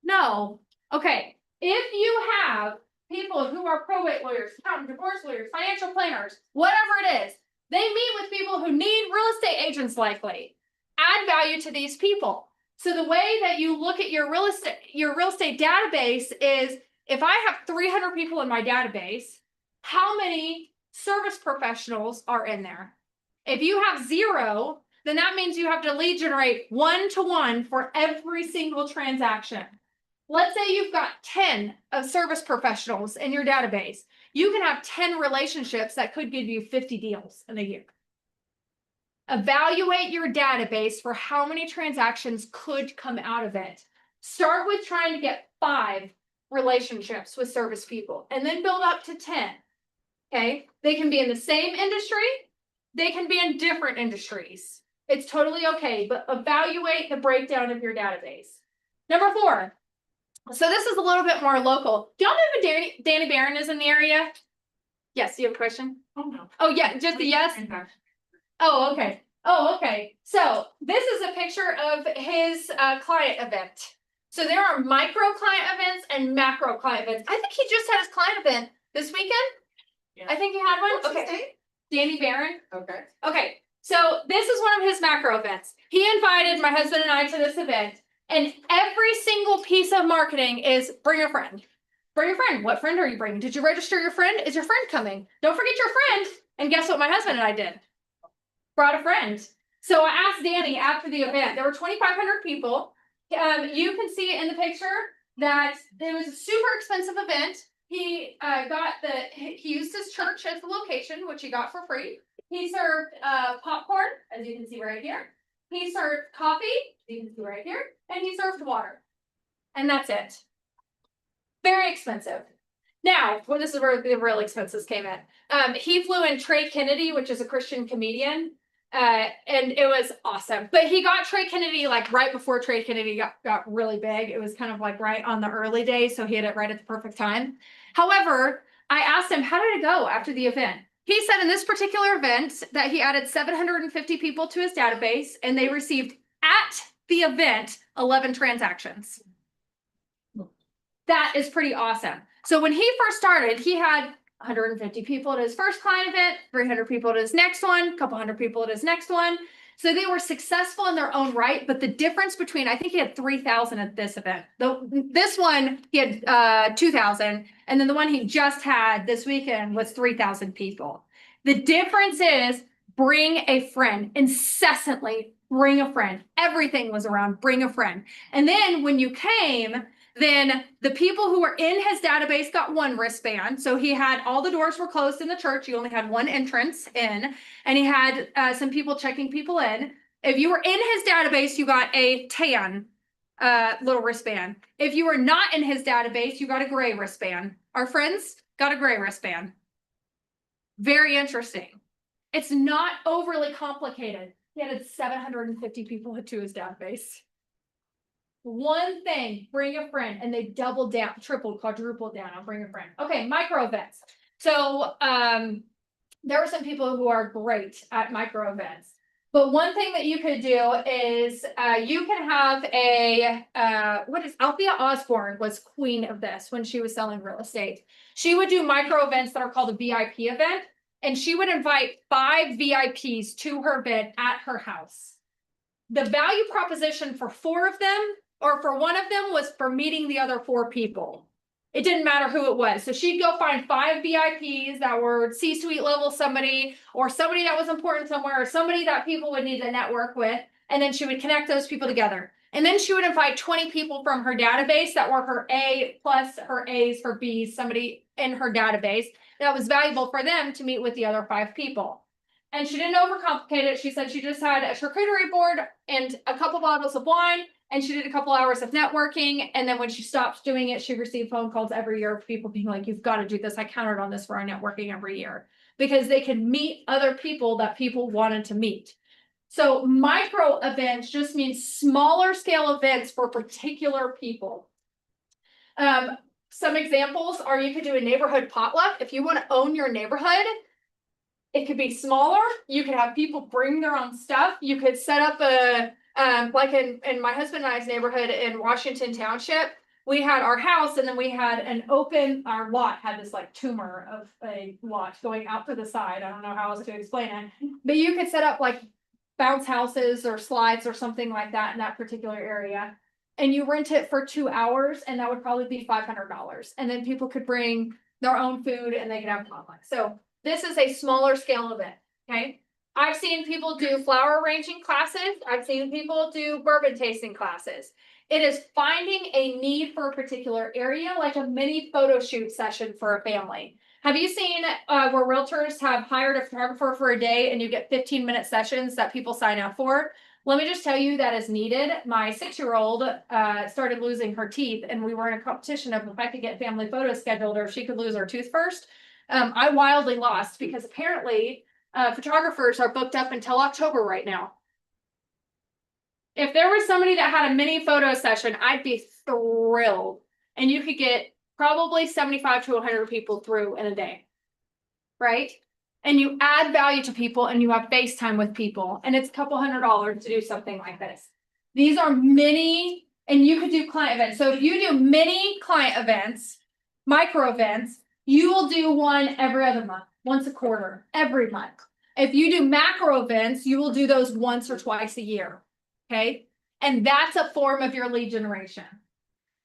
No. Okay. If you have people who are probate lawyers, accountant, divorce lawyers, financial planners, whatever it is, they meet with people who need real estate agents likely. Add value to these people. So the way that you look at your real estate database is, if I have 300 people in my database, how many service professionals are in there? If you have 0, then that means you have to lead generate 1-to-1 for every single transaction. Let's say you've got 10 of service professionals in your database. You can have 10 relationships that could give you 50 deals in a year. Evaluate your database for how many transactions could come out of it. Start with trying to get 5 relationships with service people and then build up to 10. Okay. They can be in the same industry. They can be in different industries. It's totally okay, but evaluate the breakdown of your database. Number 4. So this is a little bit more local. Do y'all know who Danny Barron is in the area? Yes, you have a question? Oh, no. Oh, yeah, just a yes. Oh, okay. Oh, okay. So this is a picture of his client event. So there are micro client events and macro client events. I think he just had his client event this weekend. I think he had one. What's his Okay. name? Danny Barron. Okay. Okay. So this is one of his macro events. He invited my husband and I to this event, and every single piece of marketing is bring a friend. Bring a friend. What friend are you bringing? Did you register your friend? Is your friend coming? Don't forget your friend. And guess what my husband and I did? Brought a friend. So I asked Danny after the event, there were 2,500 people. You can see in the picture that it was a super expensive event. He used his church as the location, which he got for free. He served popcorn, as you can see right here. He served coffee, as you can see right here, and he served water. And that's it. Very expensive. Now, well, this is where the real expenses came in. He flew in Trey Kennedy, which is a Christian comedian. And it was awesome. But he got Trey Kennedy like right before Trey Kennedy got really big. It was kind of like right on the early days, so he had it right at the perfect time. However, I asked him, how did it go after the event? He said in this particular event that he added 750 people to his database, and they received at the event 11 transactions. That is pretty awesome. So when he first started, he had 150 people at his first client event, 300 people at his next one, a couple hundred people at his next one. So they were successful in their own right, but the difference between, I think he had 3,000 at this event. This one, he had 2,000, and then the one he just had this weekend was 3,000 people. The difference is bring a friend, incessantly bring a friend. Everything was around bring a friend. And then when you came, then the people who were in his database got one wristband. So he had all the doors were closed in the church. You only had one entrance in, and he had some people checking people in. If you were in his database, you got a tan little wristband. If you were not in his database, you got a gray wristband. Our friends got a gray wristband. Very interesting. It's not overly complicated. He added 750 people to his database. One thing, bring a friend, and they doubled down, tripled, quadrupled down on bring a friend. Okay, micro events. So there are some people who are great at micro events. But one thing that you could do is you can have a Althea Osborne was queen of this when she was selling real estate. She would do micro events that are called a VIP event, and she would invite 5 VIPs to her event at her house. The value proposition for 4 of them, or for one of them, was for meeting the other 4 people. It didn't matter who it was. So she'd go find 5 VIPs that were C-suite level somebody, or somebody that was important somewhere, or somebody that people would need to network with. And then she would connect those people together. And then she would invite 20 people from her database that were her A plus her A's, her B's, somebody in her database that was valuable for them to meet with the other 5 people. And she didn't overcomplicate it. She said she just had a charcuterie board and a couple bottles of wine, and she did a couple hours of networking. And then when she stopped doing it, she received phone calls every year of people being like, you've got to do this. I counted on this for our networking every year, because they could meet other people that people wanted to meet. So micro events just means smaller scale events for particular people. Some examples are you could do a neighborhood potluck. If you want to own your neighborhood, it could be smaller. You could have people bring their own stuff. You could set up a, like in my husband and I's neighborhood in Washington Township, we had our house, and then we had an open, our lot had this like tumor of a lot going out to the side. I don't know how else to explain it, but you could set up like bounce houses or slides or something like that in that particular area. And you rent it for 2 hours, and that would probably be $500. And then people could bring their own food and they could have potluck. So this is a smaller scale event, okay? I've seen people do flower arranging classes. I've seen people do bourbon tasting classes. It is finding a need for a particular area, like a mini photo shoot session for a family. Have you seen where realtors have hired a photographer for a day and you get 15-minute sessions that people sign up for? Let me just tell you that is needed. My 6-year-old started losing her teeth, and we were in a competition of if I could get family photos scheduled or if she could lose her tooth first. I wildly lost because apparently photographers are booked up until October right now. If there was somebody that had a mini photo session, I'd be thrilled. And you could get probably 75 to 100 people through in a day, right? and you add value to people and you have FaceTime with people, and it's a couple $100 to do something like this. These are mini, and you could do client events. So if you do mini client events, micro events, you will do one every other month, once a quarter, every month. If you do macro events, you will do those once or twice a year. Okay. And that's a form of your lead generation.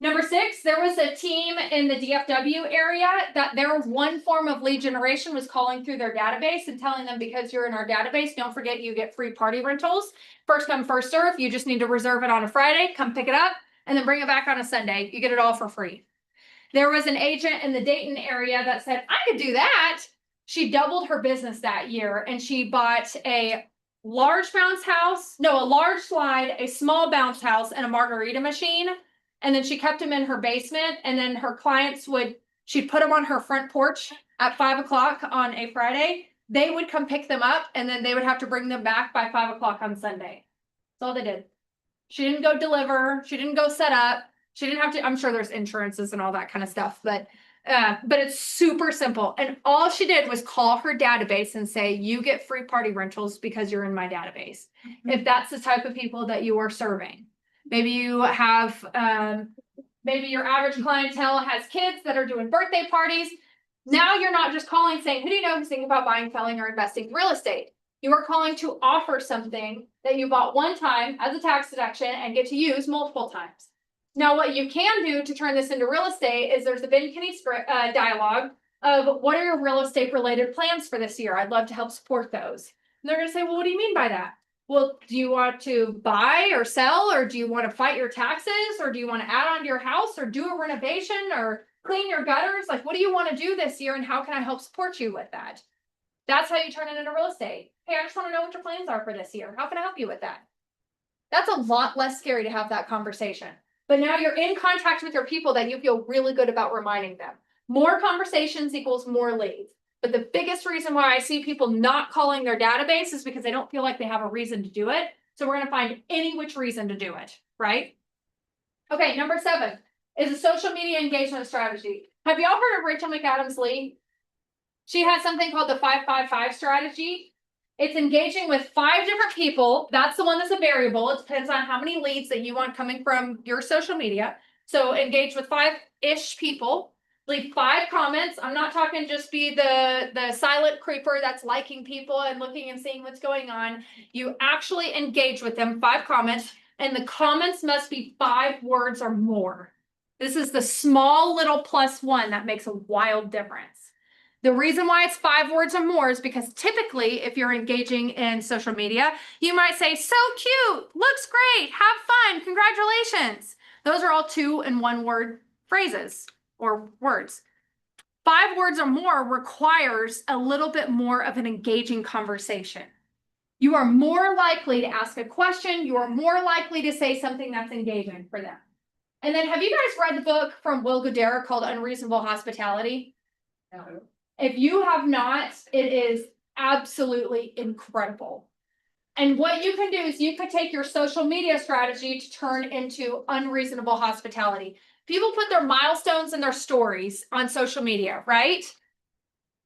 Number 6, there was a team in the DFW area that their one form of lead generation was calling through their database and telling them, because you're in our database, don't forget you get free party rentals. First come, first serve. You just need to reserve it on a Friday, come pick it up, and then bring it back on a Sunday. You get it all for free. There was an agent in the Dayton area that said, I could do that. She doubled her business that year, and she bought a large bounce house, no, a large slide, a small bounce house, and a margarita machine. And then she kept them in her basement, and then her clients she'd put them on her front porch at 5 o'clock on a Friday. They would come pick them up, and then they would have to bring them back by 5 o'clock on Sunday. That's all they did. She didn't go deliver. She didn't go set up. She didn't have to, I'm sure there's insurances and all that kind of stuff, but it's super simple. And all she did was call her database and say, you get free party rentals because you're in my database. If that's the type of people that you are serving. Maybe you have, maybe your average clientele has kids that are doing birthday parties. Now you're not just calling saying, who do you know who's thinking about buying, selling, or investing in real estate? You are calling to offer something that you bought one time as a tax deduction and get to use multiple times. Now, what you can do to turn this into real estate is there's a Ben Kinney script, dialogue of what are your real estate related plans for this year? I'd love to help support those. And they're going to say, well, what do you mean by that? Well, do you want to buy or sell, or do you want to fight your taxes, or do you want to add on to your house, or do a renovation, or clean your gutters? Like, what do you want to do this year, and how can I help support you with that? That's how you turn it into real estate. Hey, I just want to know what your plans are for this year. How can I help you with that? That's a lot less scary to have that conversation. But now you're in contact with your people that you feel really good about reminding them. More conversations equals more leads. But the biggest reason why I see people not calling their database is because they don't feel like they have a reason to do it. So we're going to find any which reason to do it, right? Okay, number 7 is a social media engagement strategy. Have y'all heard of Rachel McAdams Lee? She has something called the 5-5-5 strategy. It's engaging with 5 different people. That's the one that's a variable. It depends on how many leads that you want coming from your social media. So engage with 5-ish people. Leave 5 comments. I'm not talking just be the silent creeper that's liking people and looking and seeing what's going on. You actually engage with them, 5 comments, and the comments must be 5 words or more. This is the small little +1 that makes a wild difference. The reason why it's 5 words or more is because typically if you're engaging in social media, you might say, so cute, looks great, have fun, congratulations. Those are all 2 and 1 word phrases or words. 5 words or more requires a little bit more of an engaging conversation. You are more likely to ask a question. You are more likely to say something that's engaging for them. And then have you guys read the book from Will Guidara called Unreasonable Hospitality? No. If you have not, it is absolutely incredible. And what you can do is you could take your social media strategy to turn into unreasonable hospitality. People put their milestones and their stories on social media, right?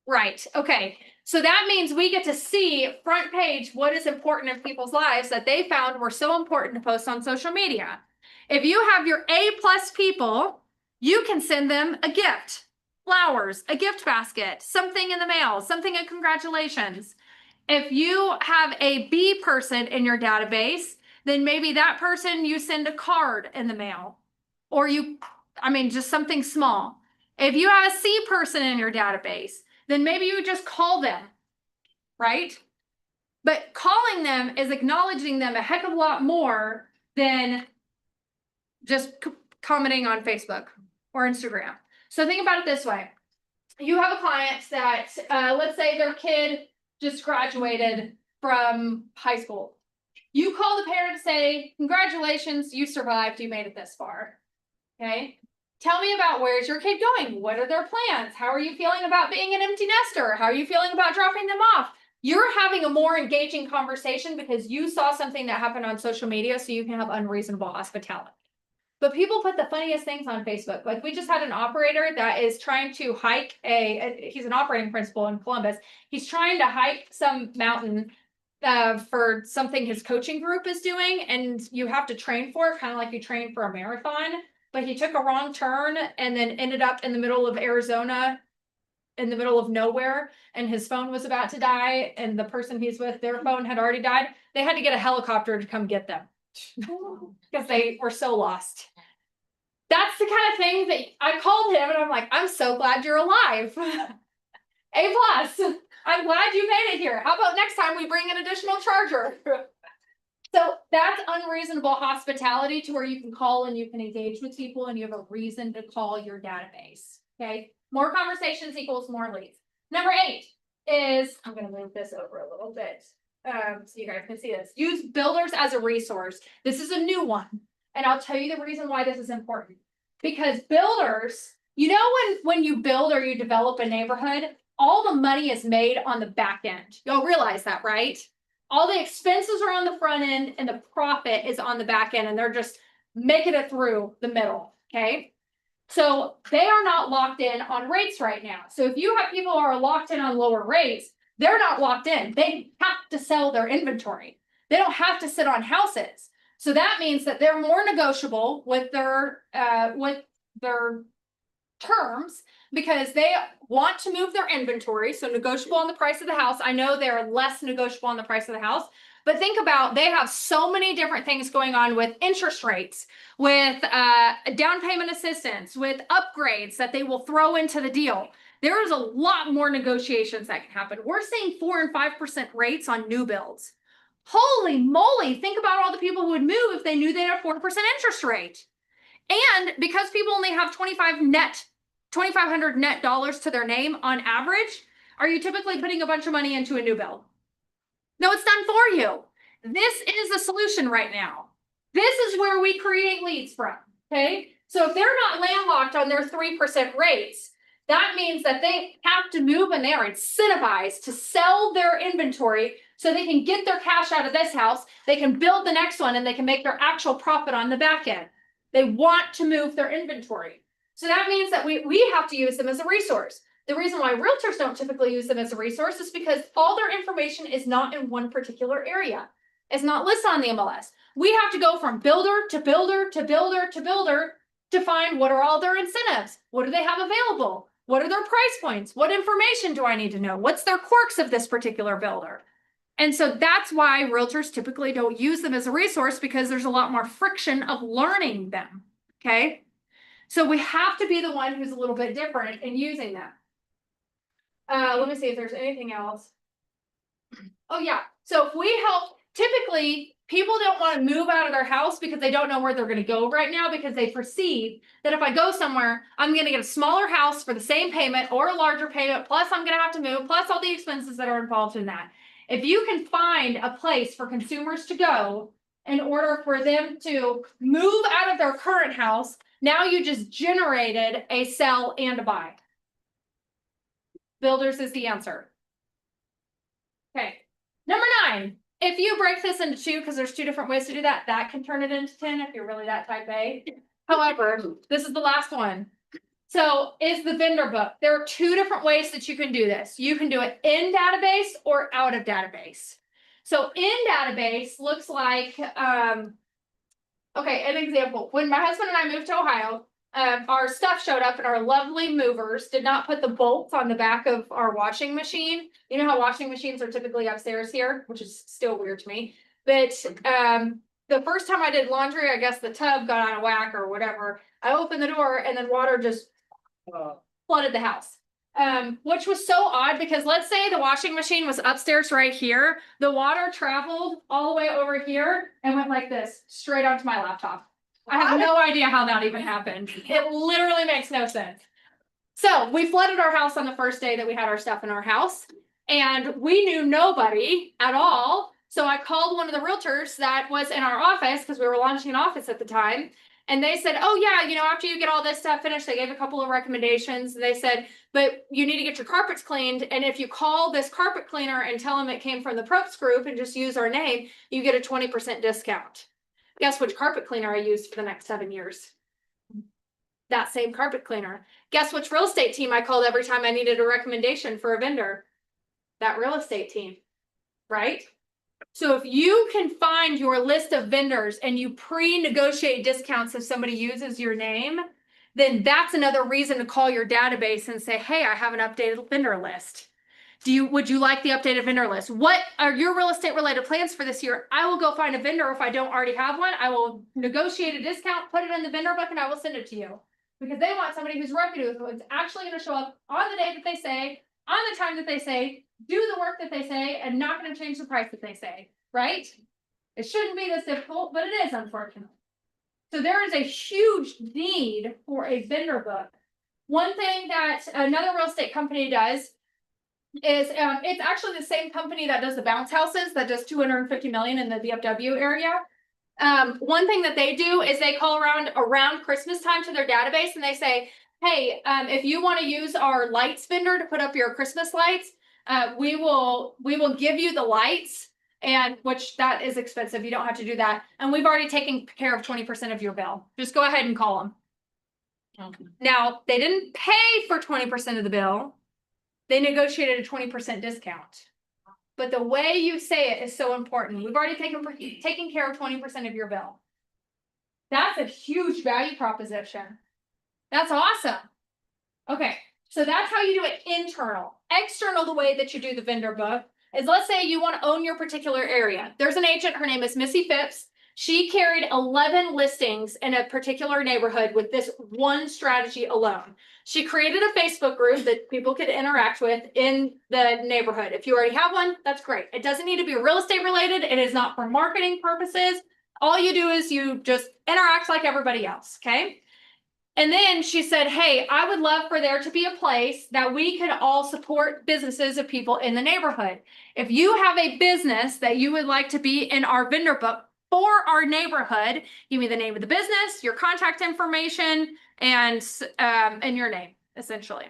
Right. Okay. So that means we get to see front page what is important in people's lives that they found were so important to post on social media. If you have your A+ people, you can send them a gift. Flowers, a gift basket, something in the mail, something in congratulations. If you have a B person in your database, then maybe that person you send a card in the mail, or just something small. If you have a C person in your database, then maybe you just call them, right? But calling them is acknowledging them a heck of a lot more than just commenting on Facebook or Instagram. So think about it this way. You have a client that, let's say their kid just graduated from high school. You call the parent and say, congratulations, you survived, you made it this far. Okay. Tell me about where's your kid going? What are their plans? How are you feeling about being an empty nester? How are you feeling about dropping them off? You're having a more engaging conversation because you saw something that happened on social media, so you can have unreasonable hospitality. But people put the funniest things on Facebook. Like we just had an operator that is trying to hike he's an operating principal in Columbus. He's trying to hike some mountain for something his coaching group is doing, and you have to train for it, kind of like you train for a marathon. But he took a wrong turn and then ended up in the middle of Arizona, in the middle of nowhere, and his phone was about to die, and the person he's with, their phone had already died. They had to get a helicopter to come get them because they were so lost. That's the kind of thing that I called him and I'm like, I'm so glad you're alive. A plus. I'm glad you made it here. How about next time we bring an additional charger? So that's unreasonable hospitality, to where you can call and you can engage with people and you have a reason to call your database. Okay. More conversations equals more leads. Number 8 is, I'm going to move this over a little bit so you guys can see this. Use builders as a resource. This is a new one. And I'll tell you the reason why this is important. Because builders, you know, when you build or you develop a neighborhood, all the money is made on the back end. Y'all realize that, right? All the expenses are on the front end and the profit is on the back end, and they're just making it through the middle. Okay. So they are not locked in on rates right now. So if you have people who are locked in on lower rates, they're not locked in. They have to sell their inventory. They don't have to sit on houses. So that means that they're more negotiable with their terms, because they want to move their inventory. So negotiable on the price of the house. I know they're less negotiable on the price of the house, but think about, they have so many different things going on with interest rates, with down payment assistance, with upgrades that they will throw into the deal. There is a lot more negotiations that can happen. We're seeing 4% and 5% rates on new builds. Holy moly, think about all the people who would move if they knew they had a 4% interest rate. And because people only have $2,500 net dollars to their name on average, are you typically putting a bunch of money into a new build? No, it's done for you. This is the solution right now. This is where we create leads from, okay? So if they're not landlocked on their 3% rates, that means that they have to move and they are incentivized to sell their inventory so they can get their cash out of this house, they can build the next one, and they can make their actual profit on the back end. They want to move their inventory. So that means that we have to use them as a resource. The reason why realtors don't typically use them as a resource is because all their information is not in one particular area. It's not listed on the MLS. We have to go from builder to builder to builder to builder to find what are all their incentives. What do they have available? What are their price points? What information do I need to know? What's their quirks of this particular builder? And so that's why realtors typically don't use them as a resource, because there's a lot more friction of learning them. Okay. So we have to be the one who's a little bit different in using them. Let me see if there's anything else. Oh yeah. So if we help, typically people don't want to move out of their house because they don't know where they're going to go right now, because they perceive that if I go somewhere, I'm going to get a smaller house for the same payment or a larger payment. Plus I'm going to have to move, plus all the expenses that are involved in that. If you can find a place for consumers to go in order for them to move out of their current house, now you just generated a sell and a buy. Builders is the answer. Okay. Number 9, if you break this into 2, because there's 2 different ways to do that, that can turn it into 10 if you're really that type A. However, this is the last one. So is the vendor book. There are 2 different ways that you can do this. You can do it in database or out of database. So in database looks like, okay, an example. When my husband and I moved to Ohio, our stuff showed up and our lovely movers did not put the bolts on the back of our washing machine. You know how washing machines are typically upstairs here, which is still weird to me. But the first time I did laundry, I guess the tub got out of whack or whatever. I opened the door and then water just flooded the house. Which was so odd, because let's say the washing machine was upstairs right here. The water traveled all the way over here and went like this straight onto my laptop. I have no idea how that even happened. It literally makes no sense. So we flooded our house on the first day that we had our stuff in our house, and we knew nobody at all. So I called one of the realtors that was in our office, because we were launching an office at the time. And they said, oh yeah, you know, after you get all this stuff finished, they gave a couple of recommendations. And they said, but you need to get your carpets cleaned. And if you call this carpet cleaner and tell them it came from the Probst Group and just use our name, you get a 20% discount. Guess which carpet cleaner I used for the next 7 years? That same carpet cleaner. Guess which real estate team I called every time I needed a recommendation for a vendor? That real estate team, right? So if you can find your list of vendors and you pre-negotiate discounts if somebody uses your name, then that's another reason to call your database and say, hey, I have an updated vendor list. Would you like the updated vendor list? What are your real estate related plans for this year? I will go find a vendor if I don't already have one. I will negotiate a discount, put it in the vendor book, and I will send it to you. Because they want somebody who's reputable, who's actually going to show up on the day that they say, on the time that they say, do the work that they say, and not going to change the price that they say, right? It shouldn't be this difficult, but it is, unfortunately. So there is a huge need for a vendor book. One thing that another real estate company does is it's actually the same company that does the bounce houses, that does 250 million in the DFW area. One thing that they do is they call around Christmas time to their database and they say, hey, if you want to use our lights vendor to put up your Christmas lights, we will give you the lights, and which that is expensive. You don't have to do that. And we've already taken care of 20% of your bill. Just go ahead and call them. Okay. Now, they didn't pay for 20% of the bill. They negotiated a 20% discount. But the way you say it is so important. We've already taken care of 20% of your bill. That's a huge value proposition. That's awesome. Okay, so that's how you do it internal. External, the way that you do the vendor book is, let's say you want to own your particular area. There's an agent, her name is Missy Phipps. She carried 11 listings in a particular neighborhood with this one strategy alone. She created a Facebook group that people could interact with in the neighborhood. If you already have one, that's great. It doesn't need to be real estate related. It is not for marketing purposes. All you do is you just interact like everybody else, okay? And then she said, hey, I would love for there to be a place that we can all support businesses of people in the neighborhood. If you have a business that you would like to be in our vendor book for our neighborhood, give me the name of the business, your contact information, and your name, essentially.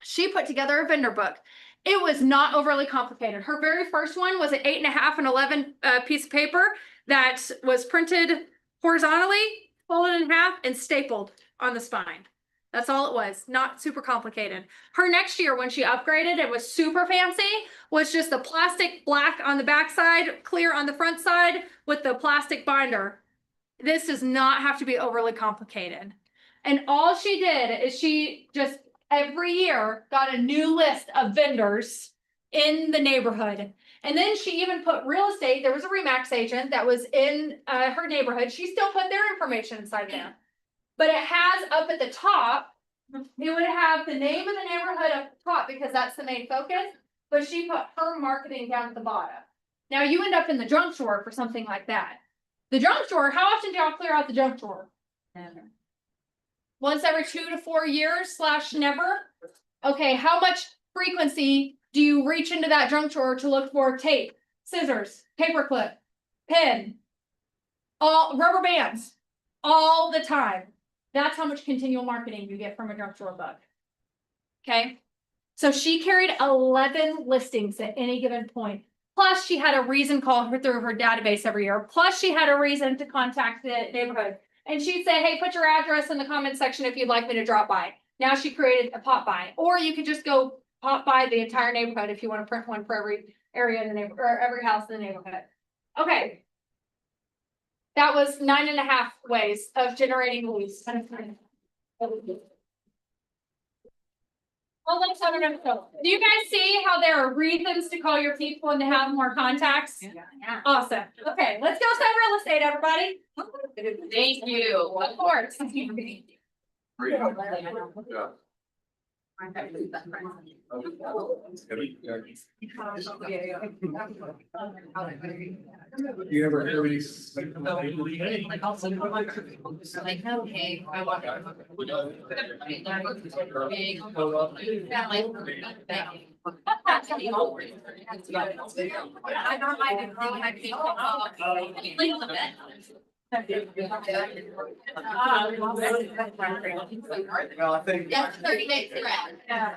She put together a vendor book. It was not overly complicated. Her very first one was an 8.5 and 11 piece of paper that was printed horizontally, folded in half, and stapled on the spine. That's all it was, not super complicated. Her next year, when she upgraded, it was super fancy, was just the plastic black on the back side, clear on the front side with the plastic binder. This does not have to be overly complicated. And all she did is she just every year got a new list of vendors in the neighborhood. And then she even put real estate. There was a RE/MAX agent that was in her neighborhood. She still put their information inside there. But it has up at the top, it would have the name of the neighborhood up top because that's the main focus. But she put her marketing down at the bottom. Now you end up in the junk drawer for something like that. The junk drawer, how often do y'all clear out the junk drawer? Never. Once every 2 to 4 years / never? Okay, how much frequency do you reach into that junk drawer to look for tape, scissors, paperclip, pen, all rubber bands, all the time? That's how much continual marketing you get from a junk drawer book. Okay, so she carried 11 listings at any given point. Plus, she had a reason call her through her database every year. Plus, she had a reason to contact the neighborhood. And she'd say, hey, put your address in the comment section if you'd like me to drop by. Now she created a pop by. Or you could just go pop by the entire neighborhood if you want to print one for every area in the neighborhood, or every house in the neighborhood. Okay. That was 9.5 ways of generating leads. Well, let's have another go. Do you guys see how there are reasons to call your people and to have more contacts? Yeah. Awesome. Okay, let's go sell real estate, everybody. Thank you. Of course. Yeah. You ever hear me? Like also, like, okay, I want Well, I think. That's 30 days around. Yeah.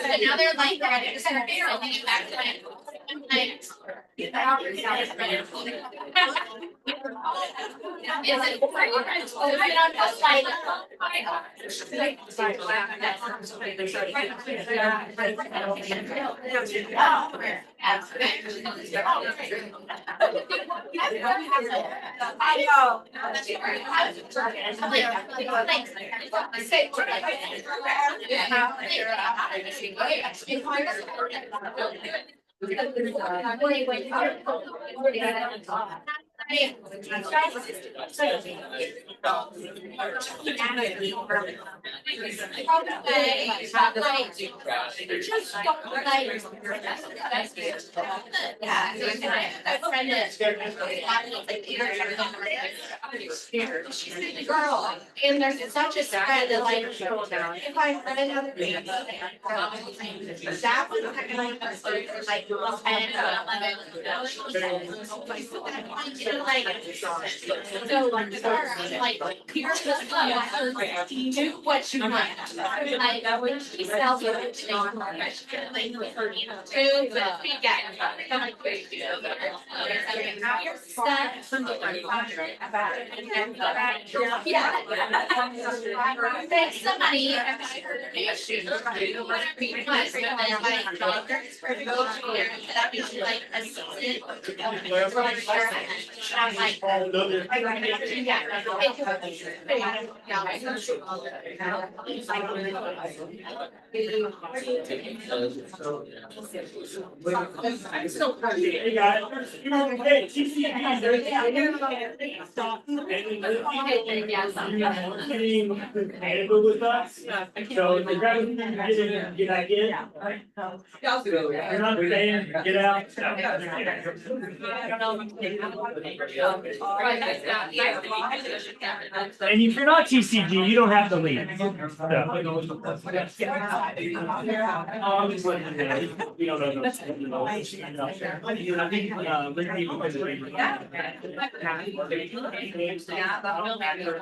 And now they're like, and I told them they were like, now they're like, I know. Girl, and there's such a spread that like, if I read another thing. That was like, like, here's the stuff, do what you want. Like, when she sells it, she don't thanks somebody. That means like a season. I'm like, Hey guys, hey, TCB, able with us. So the gravity get back in. You're not staying, get out. And if you're not TCG, you don't have to leave. We don't know.